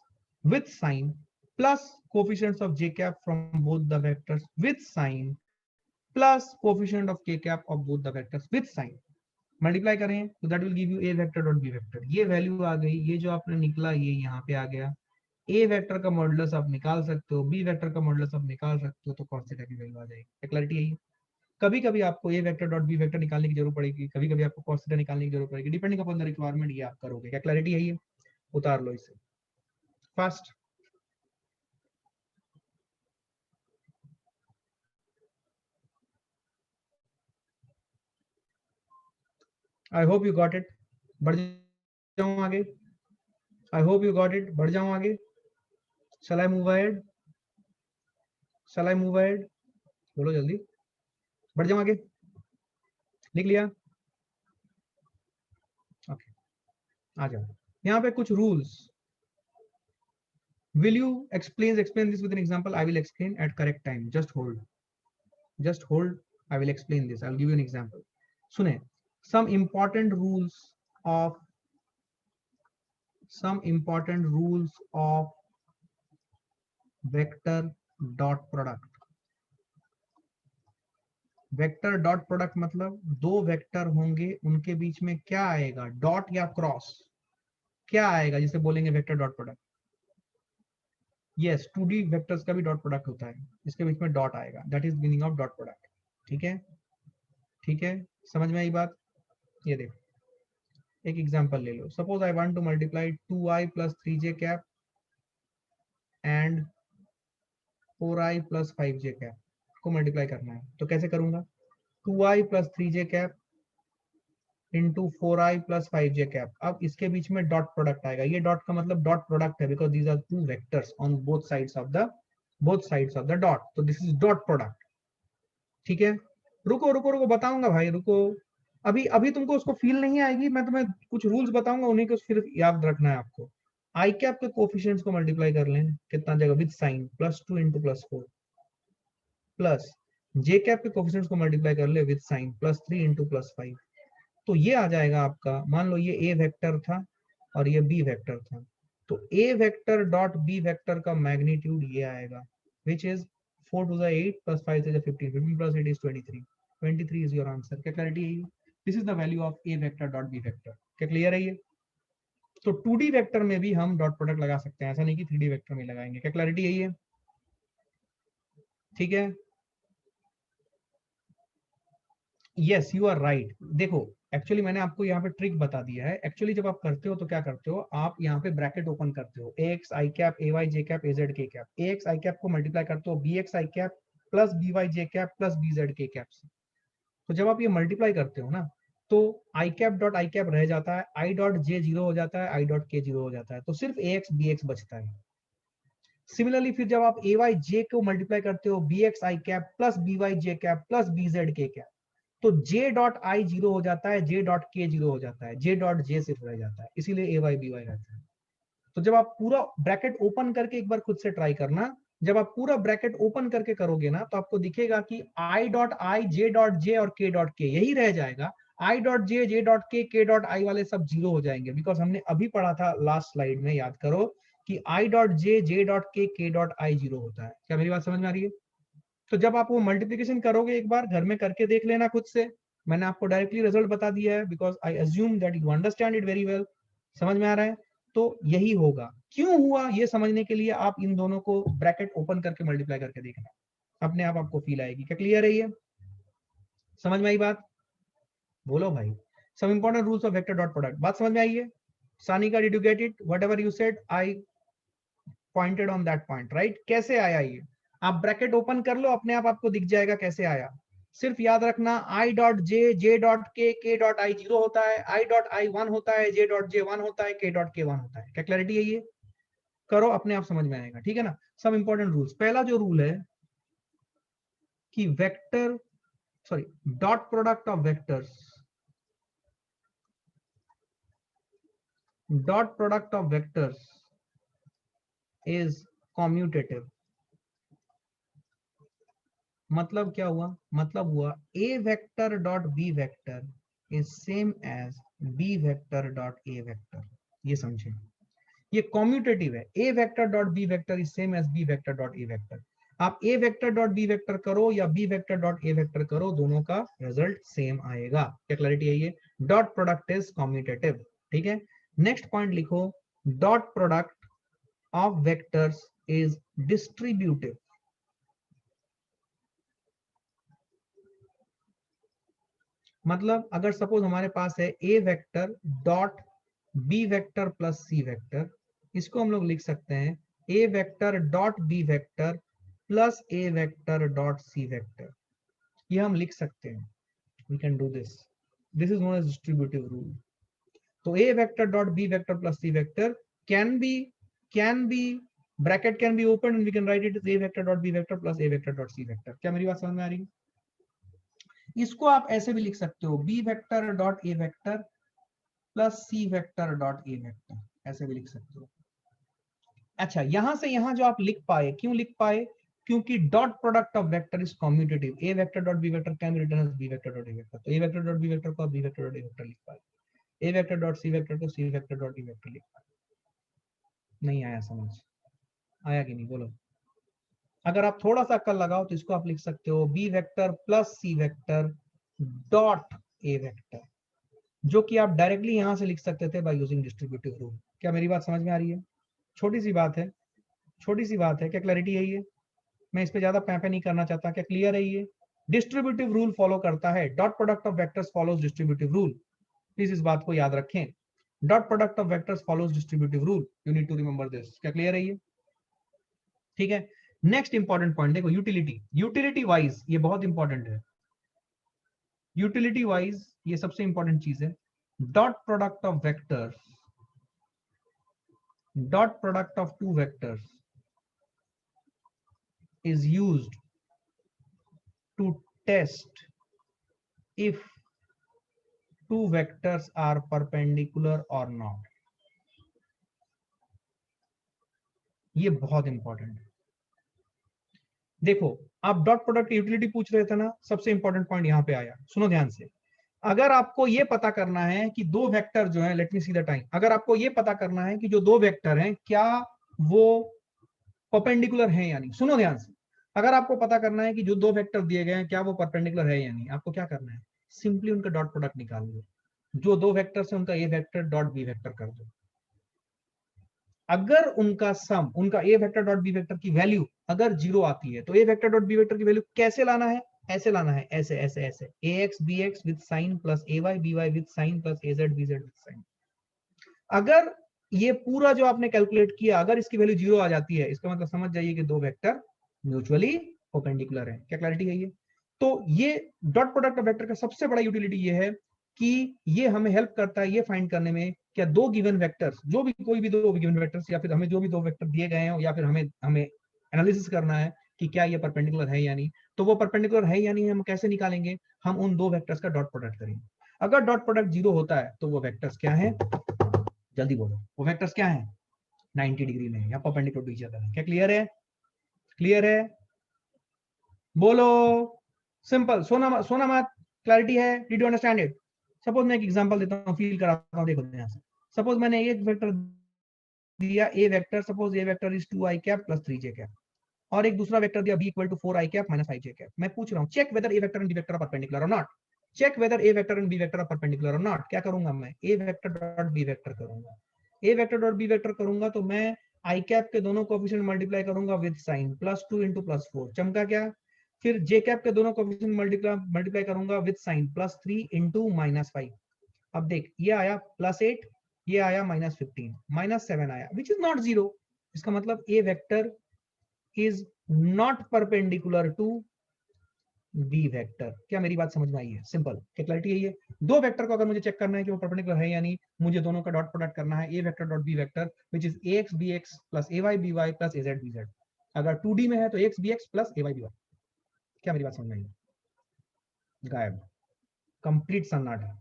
with sign plus coefficients of J cap from both the vectors with sign plus coefficient of K cap of both the vectors with sign। Multiply करें तो that will give you A vector dot B vector. ये value आ गई, ये जो आपने निकला ये यहाँ पे आ गया। ए वेक्टर का मॉडुलस आप निकाल सकते हो, बी वेक्टर का मॉडुलस आप निकाल सकते हो, तो cos थीटा की वैल्यू आ जाएगी। क्लैरिटी है? कभी कभी आपको ए वेक्टर डॉट बी वेक्टर निकालने की जरूरत पड़ेगी, कभी कभी आपको cos थीटा निकालने की जरूरत पड़ेगी, डिपेंडिंग अपॉन द रिक्वायरमेंट। ये आप करोगे। क्या क्लैरिटी है? ये उतार लो इसे fast. I hope you got it. बढ़ जाऊं आगे? I hope you got it. बढ़ जाऊं आगे? Shall I move ahead? Shall I move ahead? बोलो जल्दी। बढ़ जाऊं आगे? लिख लिया? ओके, आ जाओ। यहाँ पे कुछ rules. will you explain this with an example? I will explain at correct time. Just hold, I will explain this, I'll give you an example. सुने, some important rules of some important rules of vector dot product. Vector dot product मतलब दो vector होंगे, उनके बीच में क्या आएगा, dot या cross, क्या आएगा जिसे बोलेंगे vector dot product. Yes, 2D vectors का भी डॉट प्रोडक्ट होता है, इसके बीच में डॉट आएगा, that is meaning of dot product. ठीक है, ठीक है, समझ में आई बात। ये देखो एक एग्जांपल ले लो, suppose I want to multiply 2i प्लस 3j कैप एंड 4i प्लस 5j कैप को मल्टीप्लाई करना है, तो कैसे करूंगा, 2i प्लस 3j कैप इंटू 4i प्लस 5j कैप। अब इसके बीच में डॉट प्रोडक्ट आएगा, ये डॉट का मतलब डॉट प्रोडक्ट है, because these are two vectors on both sides of the dot, तो दिस इज डॉट प्रोडक्ट। ठीक है, रुको रुको रुको बताऊंगा भाई, रुको, अभी अभी तुमको उसको फील नहीं आएगी, मैं तुम्हें कुछ रूल्स बताऊंगा, उन्हीं को फिर याद रखना है आपको। आई कैप के कोफिशिएंट्स को मल्टीप्लाई कर लें, कितना जगह with sign, +2 into +4, plus j cap के कोफिशिएंट्स को मल्टीप्लाई कर ले विद साइन, +3 इंटू +5, तो ये आ जाएगा आपका, मान लो ये ए वेक्टर था और ये बी वेक्टर था, तो A vector dot B vector का मैग्नीट्यूड ये आएगा, which is 4 to the 8 plus 5 to the 15, 15 plus 8 is 23, 23 is your answer। क्या क्लैरिटी है, this is the value of A vector dot B vector. क्या clear है ये, तो 2D वेक्टर में भी हम डॉट प्रोडक्ट लगा सकते हैं, ऐसा नहीं कि 3D वेक्टर में लगाएंगे। क्या क्लैरिटी है ये, ठीक है, यस यू आर राइट। देखो एक्चुअली मैंने आपको यहाँ पे ट्रिक बता दिया है, एक्चुअली जब आप करते हो तो क्या करते हो, आप यहाँ पे ब्रैकेट ओपन करते हो, ax i cap ay j cap az k cap, ax i cap को मल्टीप्लाई करते हो bx i cap plus by j cap plus bz k cap से। तो जब आप ये मल्टीप्लाई करते हो ना, तो i cap dot i cap रह जाता है, i डॉट j 0 हो जाता है, i डॉट k 0 हो जाता है, तो सिर्फ ax bx बचता है। सिमिलरली फिर जब आप ay j को मल्टीप्लाई करते हो bx i cap plus by j cap plus bz k cap, तो j डॉट i 0 हो जाता है, j डॉट k 0 हो जाता है, j डॉट j सिर्फ रह जाता है, इसीलिए ay by रहता है। तो जब आप पूरा ब्रैकेट ओपन करके एक बार खुद से ट्राई करना, जब आप पूरा ब्रैकेट ओपन करके करोगे ना, तो आपको दिखेगा कि i dot i, j dot j और k डॉट k यही रह जाएगा, i dot j, j dot k, k dot i वाले सब 0 हो जाएंगे, बिकॉज हमने अभी पढ़ा था लास्ट स्लाइड में, याद करो कि i dot j, j dot k, k dot i 0 होता है। क्या मेरी बात समझ में आ रही है, तो जब आप वो मल्टीप्लिकेशन करोगे एक बार घर में करके देख लेना खुद से, मैंने आपको डायरेक्टली रिजल्ट बता दिया है, because I assume that you understand it very well. समझ में आ रहा है, तो यही होगा, क्यों हुआ ये समझने के लिए आप इन दोनों को ब्रैकेट ओपन करके मल्टीप्लाई करके देखना, अपने आप आपको फील आएगी। क्या क्लियर है ये, समझ में आई बात, बोलो भाई। Some important rules of vector dot product, बात समझ में आई है। Sanika, did you get it, whatever you said I pointed on that point, right. कैसे आया ये, आप ब्रैकेट ओपन कर लो, अपने आप आपको दिख जाएगा कैसे आया। सिर्फ याद रखना i dot j, j dot k, k dot i 0 होता है, i डॉट i 1 होता है, j डॉट j 1 होता है, k डॉट k 1 होता है। क्या क्लैरिटी है ये, करो अपने आप समझ में आएगा, ठीक है ना। सब इंपॉर्टेंट रूल्स, पहला जो रूल है कि vector sorry dot product of vectors, dot product of vectors is commutative. मतलब क्या हुआ, मतलब हुआ a vector dot b vector is same as b vector dot a vector. ये समझे, ये कॉम्यूटेटिव है, a vector dot b vector is same as b vector dot a vector. आप a vector dot b vector करो या b vector dot a vector करो, दोनों का रिजल्ट सेम आएगा। क्या क्लैरिटी है ये, डॉट प्रोडक्ट इज कॉम्यूटेटिव, ठीक है। नेक्स्ट पॉइंट लिखो, dot product of vectors is distributive. मतलब अगर सपोज हमारे पास है a vector dot b vector plus c vector, इसको हम लोग लिख सकते हैं a vector dot b vector plus a vector dot c vector, ये हम लिख सकते हैं, we can do this, this is known as distributive rule। तो a vector dot b vector plus c vector can be bracket can be opened and we can write it as a vector dot b vector plus a vector dot c vector. क्या मेरी बात समझ में आ रही है, इसको आप ऐसे भी लिख सकते हो, b vector dot a vector plus c vector dot a vector, ऐसे भी लिख सकते हो। अच्छा, यहां से यहां जो आप लिख पाए, क्यों लिख पाए, क्योंकि dot product of vector is commutative, a vector dot b vector can be written as b vector dot a vector, तो a vector dot b vector को आप b vector dot a vector लिख पाए। A vector dot c vector को c vector dot B vector लिखा। नहीं आया समझ? आया कि नहीं बोलो? अगर आप थोड़ा सा अक्ल लगाओ तो इसको आप लिख सकते हो b vector plus c vector dot a vector, जो कि आप डायरेक्टली यहां से लिख सकते थे बाय यूजिंग डिस्ट्रीब्यूटिव रूल। क्या मेरी बात समझ में आ रही है? छोटी सी बात है, छोटी सी बात है। क्या क्लैरिटी है ये? मैं इस पे ज्यादा पैंपे नहीं करना चाहता। क्या क्लियर है ये? डिस्ट्रीब्यूटिव रूल फॉलो करता है, dot product of vectors follows distributive rule. Please इस बात को याद रखें, dot product of vectors follows distributive rule. You need to remember this. क्या क्लियर है ये? ठीक है। नेक्स्ट इंपॉर्टेंट पॉइंट देखो, यूटिलिटी। यूटिलिटी वाइज ये बहुत इंपॉर्टेंट है। यूटिलिटी वाइज ये सबसे इंपॉर्टेंट चीज है। Dot product of vectors, dot product of two vectors is used to test if two vectors are perpendicular or not. ये बहुत इंपॉर्टेंट है। देखो, आप डॉट प्रोडक्ट की यूटिलिटी पूछ रहे थे ना, सबसे इंपॉर्टेंट पॉइंट यहां पे आया। सुनो ध्यान से। अगर आपको ये पता करना है कि दो वेक्टर जो है, let me see the time, अगर आपको ये पता करना है कि जो दो वेक्टर हैं क्या वो परपेंडिकुलर हैं या नहीं, सुनो ध्यान से। अगर आपको पता करना है कि जो दो वेक्टर दिए गए हैं क्या वो परपेंडिकुलर है या नहीं, आपको क्या करना है? सिंपली उनका डॉट प्रोडक्ट निकाल लो। जो दो वेक्टर है उनका A vector dot B vector कर दो। अगर उनका सम, उनका A vector dot B vector की वैल्यू अगर 0 आती है तो A vector dot B vector की वैल्यू कैसे लाना है? ऐसे लाना है, ऐसे ऐसे ऐसे, A X B X with sign plus A Y B Y with sign plus A Z B Z with sign. अगर ये पूरा जो आपने कैलकुलेट किया, अगर इसकी वैल्यू 0 आ जाती है, इसका मतलब समझ जाइए कि दो वेक्टर म्यूचुअली परपेंडिकुलर है। क्या क्लैरिटी है ये? तो ये डॉट प्रोडक्ट ऑफ वेक्टर का सबसे बड़ा यूटिलिटी ये है कि ये हमें हेल्प करता है ये फाइंड करने में क्या दो गिवन वेक्टर्स, जो भी कोई भी दो गिवन वेक्टर्स, या फिर हमें जो भी दो वेक्टर दिए गए हैं, या फिर हमें हमें एनालिसिस करना है कि क्या ये परपेंडिकुलर है या नहीं, तो वो परपेंडिकुलर है या नहीं हम कैसे निकालेंगे? हम उन दो वेक्टर्स का डॉट प्रोडक्ट करेंगे। अगर डॉट प्रोडक्ट 0 होता है तो वो वेक्टर्स क्या है? जल्दी बोलो, वो वेक्टर्स क्या है? 90 डिग्री में या परपेंडिकुलर टू ईच अदर है। क्या क्लियर है? क्लियर है? बोलो। सिंपल, सोना सोना मत। क्लैरिटी है? Did you understand it? Suppose मैं एक एग्जांपल देता हूं, फील कराता हूं, देखो ध्यान से। सपोज मैंने एक वेक्टर दिया, A vector, suppose A vector is 2 i cap plus 3 j cap, और एक दूसरा वेक्टर दिया b equal to 4 i cap minus 5 j cap. मैं पूछ रहा हूं check whether A vector and B vector are perpendicular और not. Check whether A vector and B vector are perpendicular और नॉट। क्या करूंगा मैं? A vector dot B vector करूंगा। A vector dot B vector करूंगा तो मैं आई कैप के दोनों कोएफिशिएंट मल्टीप्लाई करूंगा विद साइन, +2 इंटू +4, चमका क्या? फिर जे कैप के दोनों कोएफिशिएंट मल्टीप्लाई करूंगा विद साइन, +3 इंटू -5। अब देख, ये आया +8, ये आया -15, -7 आया, विच इज नॉट 0। इसका मतलब A vector is not perpendicular to B vector. क्या मेरी बात समझ में आई है? सिंपल। क्या क्लैरिटी है ये? दो वेक्टर को अगर मुझे चेक करना है कि वो परपेंडिकुलर है या नहीं, मुझे दोनों का डॉट प्रोडक्ट करना है, A vector dot B vector which is A X B X plus A Y B Y plus A Z B Z. अगर 2D में है तो A X B X plus A Y B Y. क्या मेरी बात समझ में आई? गायब, कंप्लीट सन्नाटा।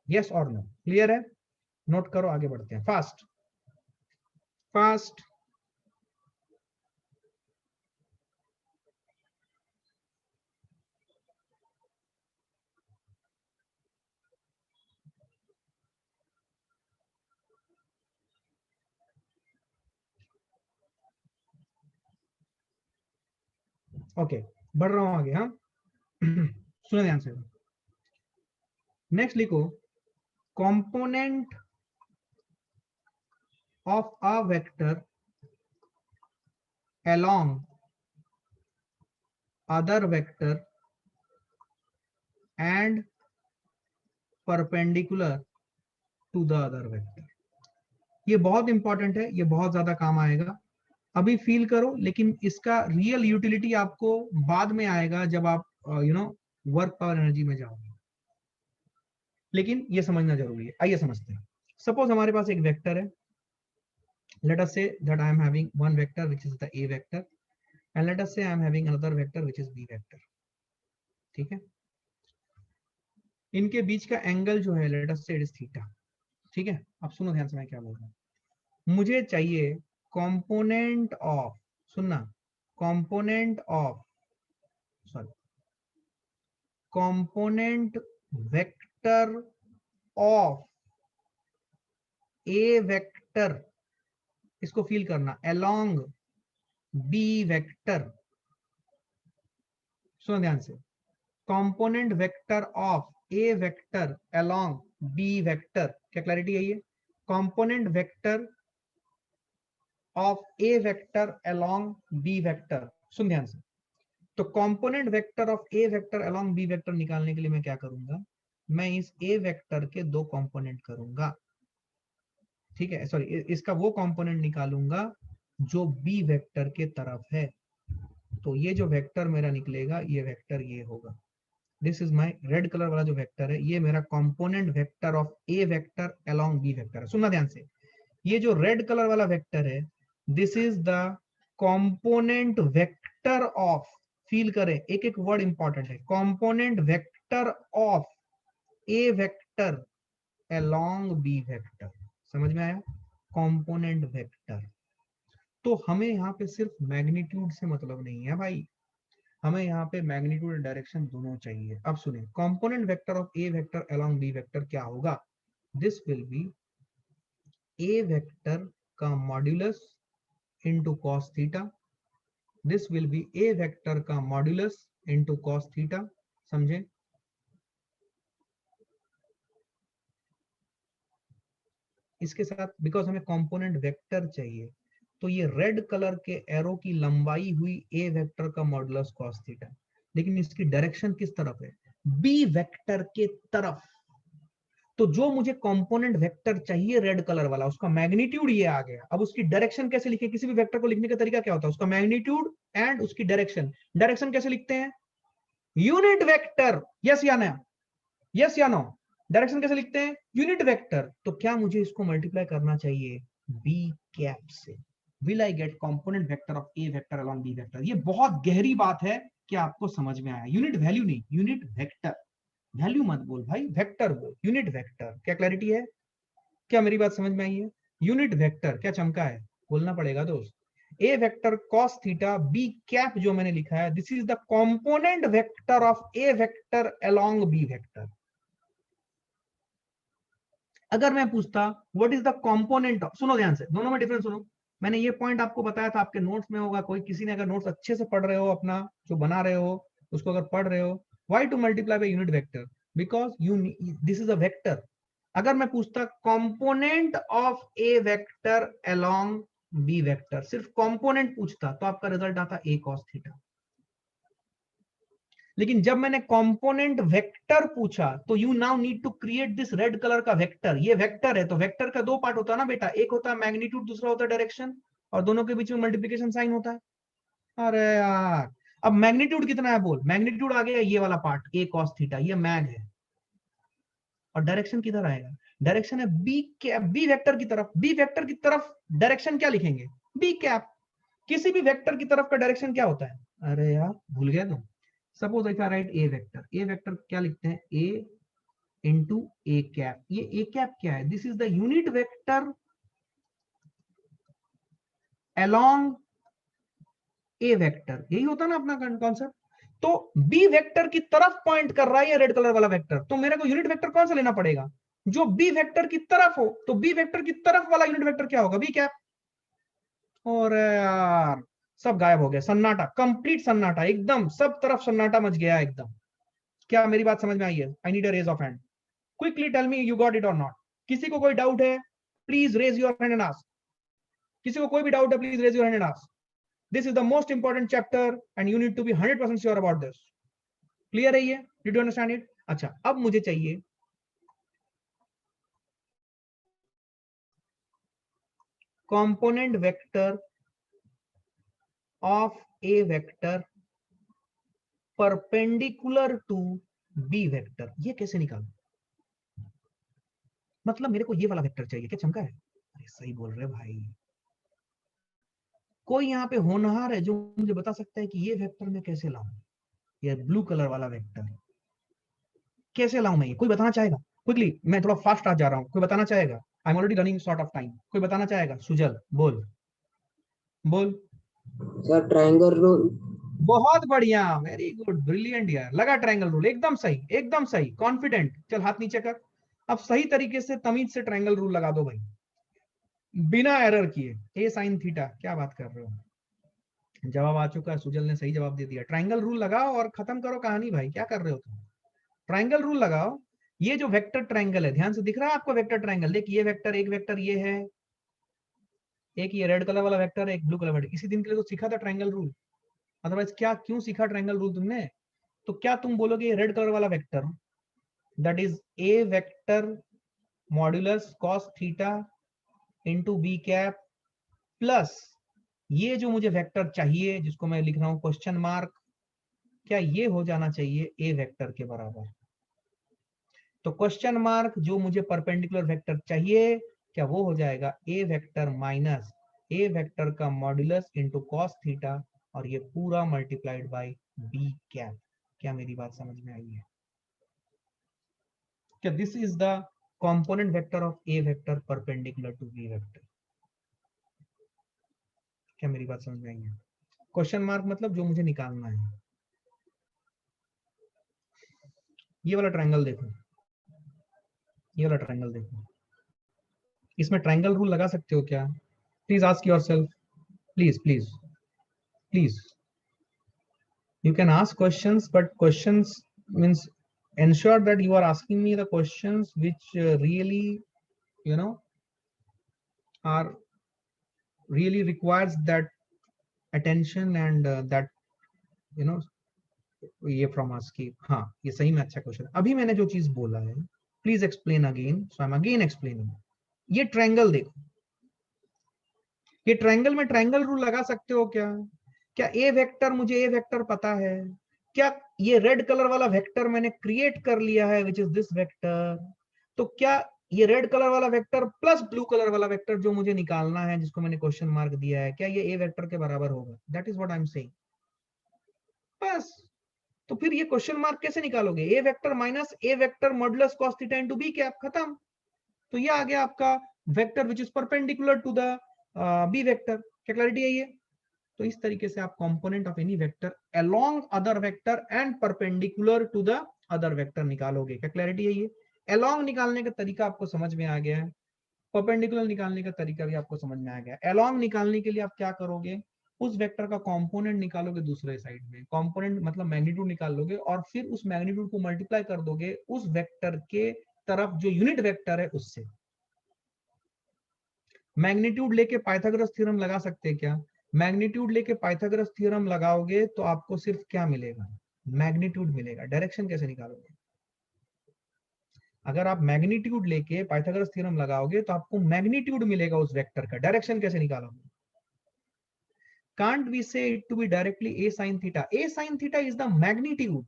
यस और नो? क्लियर है? नोट करो, आगे बढ़ते हैं। Fast fast. ओके, बढ़ रहा हूं आगे। हाँ सुनो ध्यान से। नेक्स्ट लिखो, component of a vector along other vector and perpendicular to the other vector। ये बहुत इंपॉर्टेंट है, ये बहुत ज्यादा काम आएगा। अभी फील करो, लेकिन इसका रियल यूटिलिटी आपको बाद में आएगा जब आप वर्क पावर एनर्जी में जाओगे, लेकिन ये समझना जरूरी है। आइए समझते हैं। सपोज हमारे पास एक वेक्टर है, let us say that I am having one vector which is the a vector, and let us say I am having another vector which is b vector। ठीक है, इनके बीच का एंगल जो है let us say it is theta. ठीक है, अब सुनो ध्यान से मैं क्या बोल रहा हूं। मुझे चाहिए कंपोनेंट ऑफ, सुनना, component of, sorry, component vector of A vector, इसको फील करना, अलोंग बी वेक्टर, सुनो ध्यान से, component vector of A vector along B vector, क्या क्लैरिटी है ये? Component vector of A vector along B vector, सुन ध्यान से। तो component vector of A vector along B vector निकालने के लिए मैं क्या करूंगा, मैं इस ए वेक्टर के दो कंपोनेंट करूंगा, ठीक है, सॉरी, इसका वो कंपोनेंट निकालूंगा जो बी वेक्टर के तरफ है। तो ये जो वेक्टर मेरा निकलेगा, ये वेक्टर ये होगा, this is my red colour वाला जो वेक्टर है, ये मेरा component vector of A vector along B vector है। सुनना ध्यान से, ये जो रेड कलर वाला वेक्टर है, this is the component vector of, feel करें, एक एक वर्ड इंपॉर्टेंट है, component vector of A vector along B vector, समझ में आया? Component vector. तो हमें यहाँ पे सिर्फ मैग्नीट्यूड से मतलब नहीं है भाई, हमें यहाँ पे मैग्नीट्यूड एंड डायरेक्शन दोनों चाहिए। अब सुनिए, component vector of A vector along B vector क्या होगा, this will be A vector का modulus into cos theta, this will be A vector का मॉड्यूलस इनटू cos थीटा, समझे? इसके साथ बिकॉज हमें कंपोनेंट वेक्टर चाहिए, तो ये रेड कलर के एरो की लंबाई हुई ए वेक्टर का मॉडुलस cos थीटा, लेकिन इसकी डायरेक्शन किस तरफ है? बी वेक्टर के तरफ। तो जो मुझे कंपोनेंट वेक्टर चाहिए रेड कलर वाला, उसका मैग्नीट्यूड ये आ गया। अब उसकी डायरेक्शन कैसे लिखे? किसी भी वेक्टर को लिखने का तरीका क्या होता है? उसका मैग्नीट्यूड एंड उसकी डायरेक्शन। डायरेक्शन कैसे लिखते हैं? यूनिट वेक्टर, यस या नो? यस या नो? डायरेक्शन कैसे लिखते हैं? Unit vector. तो क्या मुझे इसको मल्टीप्लाई करना चाहिए बी कैप से? Will I get component vector of A vector along B vector? ये बहुत गहरी बात है, क्या आपको समझ में आया? यूनिट वैल्यू नहीं, यूनिट वेक्टर, वैल्यू मत बोल भाई, वेक्टर बोल, यूनिट वेक्टर। क्या क्लैरिटी है? क्या मेरी बात समझ में आई है? यूनिट वेक्टर, क्या चमका है? बोलना पड़ेगा दोस्त। A vector cos theta B cap जो मैंने लिखा है, this is the component vector of A vector along B vector. अगर मैं पूछता what is the component of, सुनो ध्यान से, दोनों में डिफरेंस सुनो। मैंने ये पॉइंट आपको बताया था, आपके नोट्स में होगा, कोई किसी ने अगर नोट्स अच्छे से पढ़ रहे हो, अपना जो बना रहे हो उसको अगर पढ़ रहे हो, why to multiply by unit vector? Because you, this is a vector. अगर मैं पूछता component of A vector along B vector, सिर्फ कंपोनेंट पूछता, तो आपका रिजल्ट आता ए cos थीटा। लेकिन जब मैंने कंपोनेंट वेक्टर पूछा, तो you now need to create this red colour का वेक्टर। ये वेक्टर है, तो वेक्टर का दो पार्ट होता है ना बेटा, एक होता है मैग्नीट्यूड, दूसरा होता है डायरेक्शन, और दोनों के बीच में मल्टीप्लिकेशन साइन होता है। अरे यार, अब मैग्नीट्यूड कितना है बोल? मैग्नीट्यूड आ गया ये वाला पार्ट ए cos थीटा, ये मैग है। और डायरेक्शन किधर आएगा? डायरेक्शन है बी कैप, बी वेक्टर की तरफ। बी वेक्टर की तरफ डायरेक्शन क्या लिखेंगे? B cap. किसी भी वेक्टर की तरफ का डायरेक्शन क्या होता है? अरे यार भूल गया तुम। Suppose if I right A vector, A vector क्या लिखते हैं? ए इंटू ए कैप। ये ए कैप क्या है? This is the unit vector along A vector, यही होता ना अपना कॉन्सेप्ट। तो बी वेक्टर की तरफ पॉइंट कर रहा है ये रेड कलर वाला वेक्टर, तो मेरे को यूनिट वेक्टर कौन सा लेना पड़ेगा? जो बी वेक्टर की तरफ हो। तो बी वेक्टर की तरफ वाला यूनिट वेक्टर क्या होगा? B cap. और यार सब गायब हो गया, सन्नाटा, कंप्लीट सन्नाटा, एकदम सब तरफ सन्नाटा मच गया एकदम। क्या मेरी बात समझ में आई है? I need a raise of hand, quickly tell me you got it और नॉट। किसी को कोई डाउट है please raise your hand and ask. किसी को कोई भी डाउट है please raise your hand and ask. This is the most important chapter and you need to be 100% sure about this. Clear है ये? Did you understand it? अच्छा, अब मुझे चाहिए component vector of A vector perpendicular to B vector. ये कैसे निकालूं? मतलब मेरे को ये वाला वेक्टर चाहिए, क्या चमका है? अरे सही बोल रहे भाई। कोई यहाँ पे होनहार है जो मुझे बता सकता है कि ये वेक्टर मैं कैसे लाऊं? ये ब्लू कलर वाला वेक्टर कैसे लाऊं मैं? ये कोई बताना चाहेगा? क्विकली, मैं थोड़ा फास्ट आ जा रहा हूं, कोई बताना चाहेगा? I am already running short of time. कोई बताना चाहेगा? सुजल बोल, बोल। Sir triangle rule. बहुत बढ़िया, वेरी गुड, ब्रिलियंट यार, लगा ट्रायंगल रूल, एकदम सही, एकदम सही, कॉन्फिडेंट। चल हाथ नीचे कर। अब सही तरीके से तमीज से ट्रायंगल रूल लगा दो भाई। बिना एरर किए ए साइन थीटा, क्या बात कर रहे हो? जवाब आ चुका है, सुजल ने सही जवाब दे दिया। ट्रायंगल रूल लगाओ और खत्म करो कहानी भाई, क्या कर रहे हो तुम? ट्रायंगल रूल लगाओ। ये जो वेक्टर ट्रायंगल है, ध्यान से दिख रहा है आपको वेक्टर ट्रायंगल? देख, ये वेक्टर, एक वेक्टर ये है, एक ये रेड कलर वाला वेक्टर है, एक ब्लू कलर वाला। इसी दिन के लिए तो सीखा था ट्रायंगल रूल, अदरवाइज क्या, क्यों सीखा ट्रायंगल रूल तुमने? तो क्या तुम बोलोगे ये रेड कलर वाला vector that is a vector modulus cos theta into b cap plus ये जो मुझे वेक्टर चाहिए जिसको मैं लिख रहा हूं क्वेश्चन मार्क, क्या ये हो जाना चाहिए ए वेक्टर के बराबर? तो क्वेश्चन मार्क जो मुझे परपेंडिकुलर वेक्टर चाहिए, क्या वो हो जाएगा ए वेक्टर माइनस ए वेक्टर का मॉड्यूलस इंटू कॉस थीटा और ये पूरा मल्टीप्लाइड बाय बी कैप। क्या मेरी बात समझ में आई है? क्या this is the component vector of A vector perpendicular to B vector? क्या मेरी बात समझ में आई है? क्वेश्चन मार्क मतलब जो मुझे निकालना है। ये वाला ट्रायंगल देखो, ये वाला ट्रायंगल देखो, इसमें ट्रायंगल रूल लगा सकते हो क्या? Please ask yourself, please please please. You can ask questions, but questions means ensure that you are asking me the questions which really, you know, are really requires that attention and that, you know, ये from us की हाँ ये सही में अच्छा question. अभी मैंने जो चीज बोला है please explain again, so I am again explaining. ये ट्रायंगल देखो, ये ट्रायंगल में ट्रायंगल रूल लगा सकते हो क्या? क्या ए वेक्टर, मुझे ए वेक्टर पता है, क्या ये रेड कलर वाला वेक्टर मैंने क्रिएट कर लिया है विच इज दिस वेक्टर, तो क्या ये रेड कलर वाला वेक्टर प्लस ब्लू कलर वाला वेक्टर जो मुझे निकालना है जिसको मैंने क्वेश्चन मार्क दिया है, क्या ये ए वेक्टर के बराबर होगा? That is what I am saying. बस, तो फिर ये क्वेश्चन मार्क कैसे निकालोगे? A vector minus A vector modulus cos theta into B cap, खत्म। तो ये आ गया आपका vector which is perpendicular to the B vector. क्या क्लैरिटी है ये? तो इस तरीके से आप component of any vector along other vector and perpendicular to the other vector निकालोगे। क्या क्लैरिटी है ये? अलोंग निकालने का तरीका आपको समझ में आ गया है, परपेंडिकुलर निकालने का तरीका भी आपको समझ में आ गया। अलोंग निकालने के लिए आप क्या करोगे? उस वेक्टर का कंपोनेंट निकालोगे दूसरे साइड में, कंपोनेंट मतलब मैग्नीट्यूड निकाल लोगे और फिर उस मैग्नीट्यूड को मल्टीप्लाई कर दोगे उस वेक्टर के तरफ जो यूनिट वेक्टर है उससे। मैग्नीट्यूड लेके पाइथागोरस थ्योरम लगा सकते हैं क्या? मैग्नीट्यूड लेके पाइथागोरस थ्योरम लगाओगे तो आपको सिर्फ क्या मिलेगा? मैग्नीट्यूड मिलेगा। डायरेक्शन कैसे निकालोगे? अगर आप मैग्नीट्यूड लेके पाइथागोरस थ्योरम लगाओगे तो आपको मैग्नीट्यूड मिलेगा उस वेक्टर का। डायरेक्शन कैसे निकालोगे? Can't we say it to be directly a sin theta? A sin theta is the magnitude,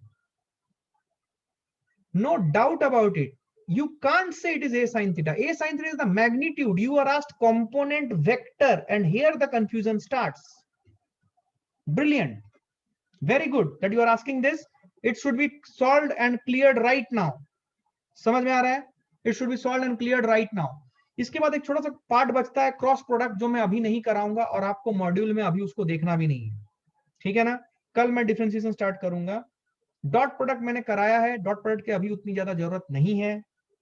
no doubt about it. You can't say it is a sin theta. A sin theta is the magnitude. You are asked component vector and here the confusion starts. Brilliant, very good that you are asking this. It should be solved and cleared right now. समझ में आ रहा है? It should be solved and cleared right now. इसके बाद एक छोटा सा part बचता है क्रॉस प्रोडक्ट, जो मैं अभी नहीं कराऊंगा और आपको मॉड्यूल में अभी उसको देखना भी नहीं है, ठीक है ना? कल मैं डिफरेंशिएशन स्टार्ट करूंगा। डॉट प्रोडक्ट मैंने कराया है, डॉट प्रोडक्ट की अभी उतनी ज्यादा जरूरत नहीं है,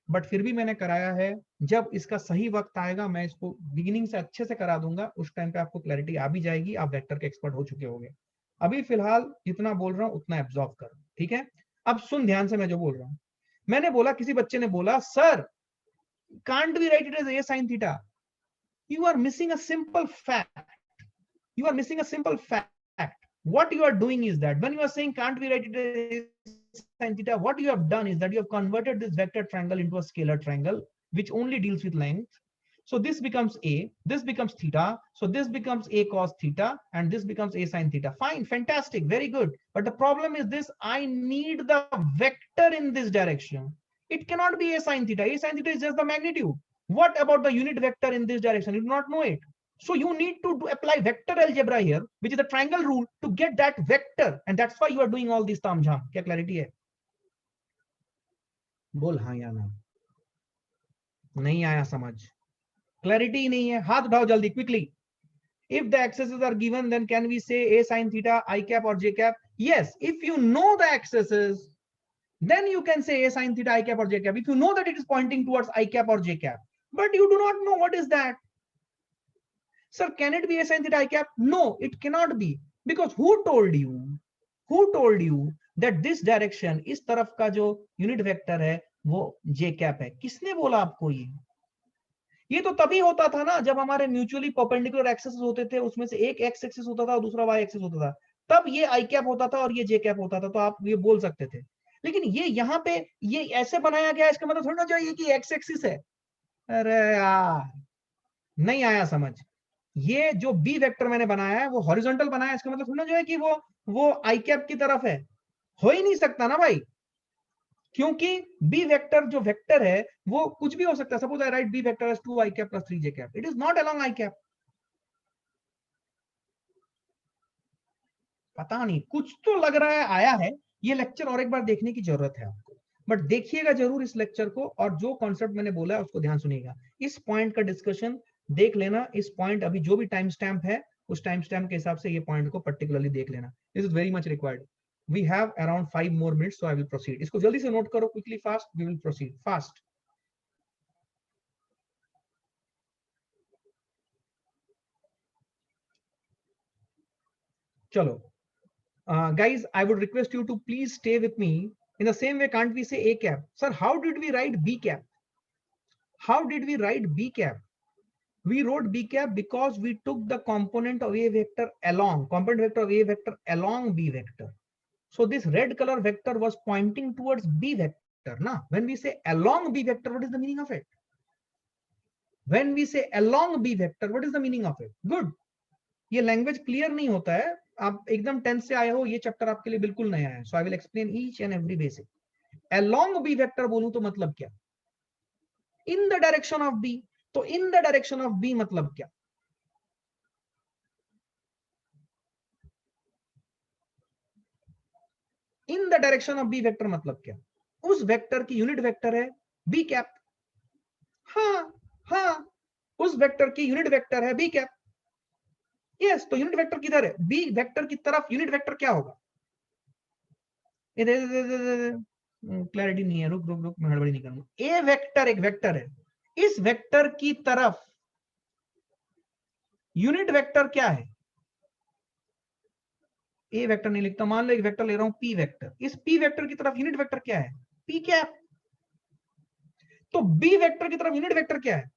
बट फिर भी मैंने कराया है। जब इसका सही वक्त आएगा मैं इसको बिगिनिंग से अच्छे से करा दूंगा, उस टाइम पे आपको क्लैरिटी आ भी जाएगी, आप वेक्टर के एक्सपर्ट हो चुके होंगे। अभी फिलहाल जितना बोल रहा हूं उतना एब्जॉर्ब करो, ठीक है? अब सुन ध्यान से मैं जो बोल रहा हूं। मैंने बोला, किसी बच्चे ने बोला sir can't we write it as a sin theta? You are missing a simple fact. You are missing a simple fact. What you are doing is that when you are saying can't we write it as sin theta, what you have done is that you have converted this vector triangle into a scalar triangle which only deals with length. So this becomes a, this becomes theta, so this becomes a cos theta and this becomes a sin theta. Fine, fantastic, very good. But the problem is this, I need the vector in this direction. It cannot be a sin theta. A sin theta is just the magnitude. What about the unit vector in this direction? You do not know it. So you need to apply vector algebra here, which is the triangle rule, to get that vector. And that's why you are doing all this tam jam. Kya clarity hai? बोल हाँ या ना। नहीं आया समझ? Clarity नहीं है? हाथ उठाओ जल्दी, quickly. If the axes are given, then can we say a sin theta, I cap or j cap? Yes, if you know the axes, then you can say a sin theta, I cap or j cap. If you know that it is pointing towards I cap or j cap, but you do not know what is that. Sir, can it be a sin theta I cap? No, it cannot be. Because who told you that this direction, इस तरफ का जो unit vector है वो j cap है? किसने बोला आपको ये तो तभी होता था ना जब हमारे म्यूचुअली परपेंडिकुलर एक्सेस होते थे, उसमें से एक एक्स एक्सिस होता था और दूसरा वाई एक्सिस होता था, तब ये आई कैप होता था और ये जे कैप होता था, तो आप ये बोल सकते थे। लेकिन ये यहाँ पे ये ऐसे बनाया गया, इसका मतलब थोड़ी ना चाहिए कि एक्स एक्सिस है। अरे यार नहीं आया समझ। ये जो बी वेक्टर मैंने बनाया है वो हॉरिजॉन्टल बनाया है, इसका मतलब थोड़ा जो है कि वो आई कैप की तरफ है, हो ही नहीं सकता ना भाई, क्योंकि बी वेक्टर जो वेक्टर है वो कुछ भी हो सकता है। Suppose I write b vector as 2 i cap plus 3 j cap, it is not along i cap. पता नहीं, कुछ तो लग रहा है आया है। ये लेक्चर और एक बार देखने की जरूरत है आपको, बट देखिएगा जरूर इस लेक्चर को, और जो कॉन्सेप्ट मैंने बोला है उसको ध्यान सुनिएगा। इस पॉइंट का डिस्कशन देख लेना, इस पॉइंट अभी जो भी टाइम स्टैम्प है उस टाइम स्टैम्प के हिसाब से ये पॉइंट को पर्टिकुलरली देख लेना। This is very much required. We have around 5 more minutes, so I will proceed. इसको जल्दी से नोट करो, quickly fast, we will proceed fast. चलो guys, I would request you to please stay with me. In the same way, can't we say a cap? Sir, how did we write b cap? How did we write b cap? We wrote b cap because we took the component of a vector along, component vector of a vector along b vector. So this red color vector was pointing towards b vector. Now, when we say along b vector, what is the meaning of it? When we say along b vector, what is the meaning of it? Good. ये language clear नहीं होता है, आप एकदम 10th से आए हो, ये चैप्टर आपके लिए बिल्कुल नया है, so I will explain each and every basic. along b vector बोलूं तो मतलब क्या? In the direction of b। तो in the direction of b मतलब क्या? In the direction of b vector मतलब क्या? उस वेक्टर की यूनिट वेक्टर है b कैप। हाँ, उस वेक्टर की यूनिट वेक्टर है b कैप। यस, तो यूनिट वेक्टर किधर है? b वेक्टर की तरफ यूनिट वेक्टर क्या होगा? क्लैरिटी नहीं है, रुक रुक रुक, मैं हड़बड़ी नहीं करूंगा। ए वेक्टर एक वेक्टर है, इस वेक्टर की तरफ यूनिट वेक्टर क्या है? ए वेक्टर नहीं लिखता, मान लो एक वेक्टर ले रहा हूं पी वेक्टर, इस पी वेक्टर की तरफ यूनिट वेक्टर क्या है? P cap. तो बी वेक्टर की तरफ यूनिट वेक्टर क्या है?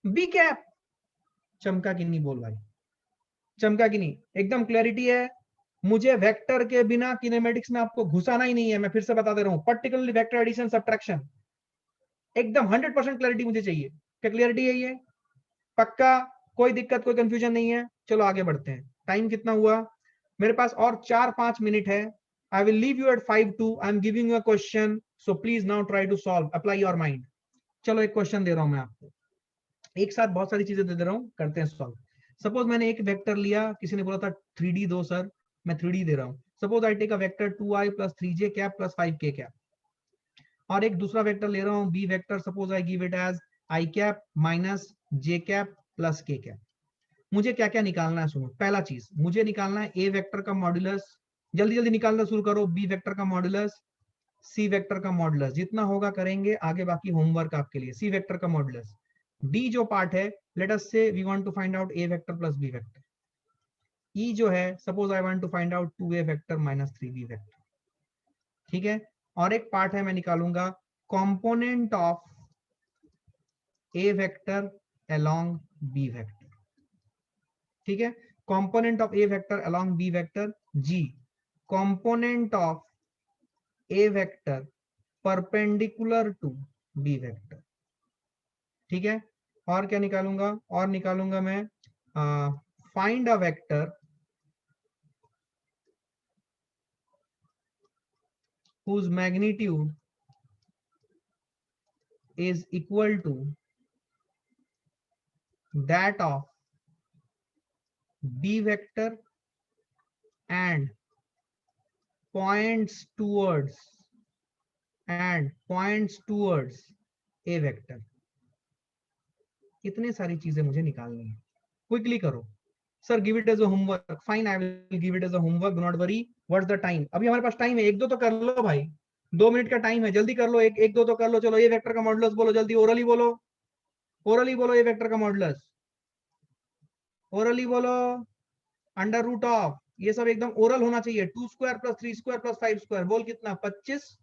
B cap. चमका कि नहीं बोल भाई, चमका कि नहीं? एकदम क्लैरिटी है। मुझे वेक्टर के बिना किनेमेटिक्स में आपको घुसाना ही नहीं है, मैं फिर से बता दे रहा हूं, पर्टिकुलरली वेक्टर एडिशन सब्ट्रैक्शन, एकदम 100% क्लैरिटी मुझे चाहिए। क्या क्लैरिटी है ये? पक्का? कोई दिक्कत, कोई कंफ्यूजन नहीं है? चलो आगे बढ़ते हैं। टाइम कितना हुआ? मेरे पास और 4-5 मिनट है। I will leave you at 5:02. I'm giving you a question, so please now try to solve. Apply your mind. चलो एक क्वेश्चन दे रहा हूं मैं आपको, एक साथ बहुत सारी चीजें दे रहा हूं, करते हैं सॉल्व। सपोज मैंने एक वेक्टर लिया, किसी ने बोला था 3D दो सर, मैं 3D दे रहा हूं। Suppose I take a vector 2i plus 3j cap plus 5k cap, और एक दूसरा वेक्टर ले रहा हूं B vector, suppose I give it as i cap minus j cap plus k cap. मुझे क्या क्या निकालना है? सुनो, पहला चीज मुझे निकालना है ए वेक्टर का मॉड्यूलस, जल्दी जल्दी निकालना शुरू करो। बी वेक्टर का मॉड्यूलस, सी वेक्टर का मॉड्यूलस, जितना होगा करेंगे आगे, बाकी होमवर्क आपके लिए। सी वेक्टर का मॉड्यूलस, डी जो पार्ट है, let us say we want to find out A vector plus B vector. E जो है, suppose I want to find out 2a vector minus 3b vector, ठीक है। और एक पार्ट है, मैं निकालूंगा component of A vector along B vector, ठीक है। Component of A vector along B vector, जी component of A vector perpendicular to B vector, ठीक है। और क्या निकालूंगा? और निकालूंगा मैं find a vector whose magnitude is equal to that of b vector and points towards a vector। इतनी सारी चीजें मुझे निकालनी है, क्विकली करो। Sir give it as a homework, fine, I will give it as a homework, do not worry. What's the time? अभी हमारे पास time है, एक दो तो कर लो भाई, 2 मिनट का टाइम है, जल्दी कर लो, एक दो तो कर लो। चलो ए वेक्टर का मॉडुलस बोलो, जल्दी ओरली बोलो, ओरली बोलो ए वेक्टर का मॉडुलस। ओरली बोलो, अंडर रूट ऑफ, ये सब एकदम ओरल होना चाहिए। 2 square plus 3 square plus 5 square, बोल कितना, 25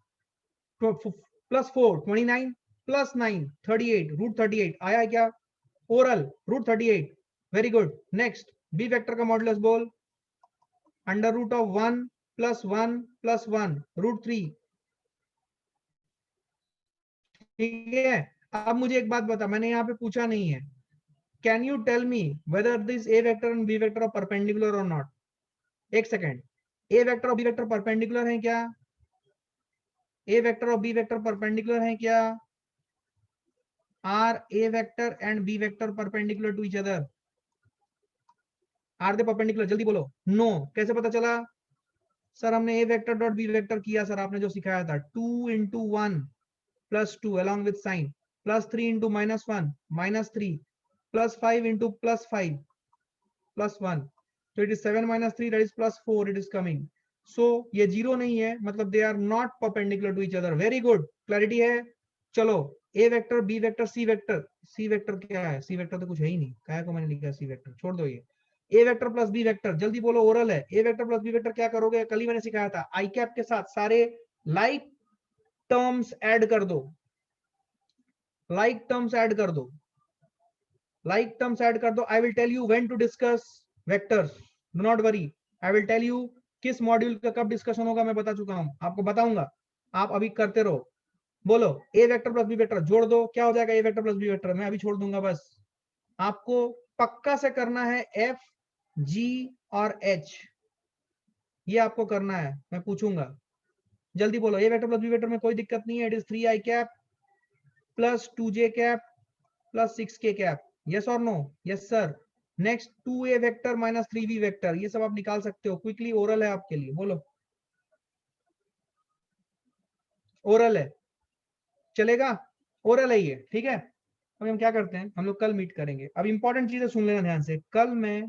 प्लस 4 29 प्लस 9 38, रूट 38 आया है क्या, ओरल root 38। Very good. Next b vector का मॉडुलस बोल, under root of 1 plus 1 root 3। ठीक है, अब मुझे एक बात बता, मैंने यहाँ पे पूछा नहीं है, can you tell me whether this a vector and B vector are perpendicular और नॉट। एक सेकेंड, ए वेक्टर और बी वेक्टर परपेंडिकुलर है क्या, ए वेक्टर और बी वेक्टर परपेंडिकुलर है क्या, are a vector and B vector perpendicular to each other, are they perpendicular, जल्दी बोलो। नो, कैसे पता चला सर, हमने a vector dot B vector किया सर, आपने जो सिखाया था, 2 into 1 plus 2 along with sign, plus 3 into -1 -3, plus 5 into +5 +1, so it is 7 - 3, that is +4, it is coming. So ये जीरो नहीं है, मतलब they are not perpendicular to each other. Very good, clarity है। चलो, A vector B vector C vector, C vector क्या है, C vector तो कुछ है ही नहीं, क्या को मैंने लिखा सी वेक्टर, छोड़ दो ये। ए वेक्टर प्लस बी वेक्टर, जल्दी बोलो, ओरल है। A vector plus B vector क्या करोगे, कल ही मैंने सिखाया था, आई कैप के साथ सारे लाइक टर्म्स ऐड कर दो, लाइक टर्म्स ऐड कर दो, लाइक टर्म्स ऐड कर दो। I will tell you when to discuss vectors, do not worry, I will tell you किस मॉड्यूल का कब डिस्कशन होगा, मैं बता चुका हूं, आपको बताऊंगा, आप अभी करते रहो। बोलो, A vector plus B vector जोड़ दो, क्या हो जाएगा ए वेक्टर प्लस बी वेक्टर, मैं अभी छोड़ दूंगा बस, आपको पक्का से करना है एफ जी और एच, ये आपको करना है, मैं पूछूंगा। जल्दी बोलो, A vector plus B vector में कोई दिक्कत नहीं है, it is 3i cap plus 2j cap plus 6k cap, yes और no, yes sir. Next 2a vector minus 3b vector, ये सब आप निकाल सकते हो क्विकली, ओरल है आपके लिए, बोलो ओरल है, चलेगा, ओरल है ये, ठीक है। अभी हम क्या करते हैं, हम लोग कल मीट करेंगे। अब इंपॉर्टेंट चीजें सुन लेना ध्यान से, कल मैं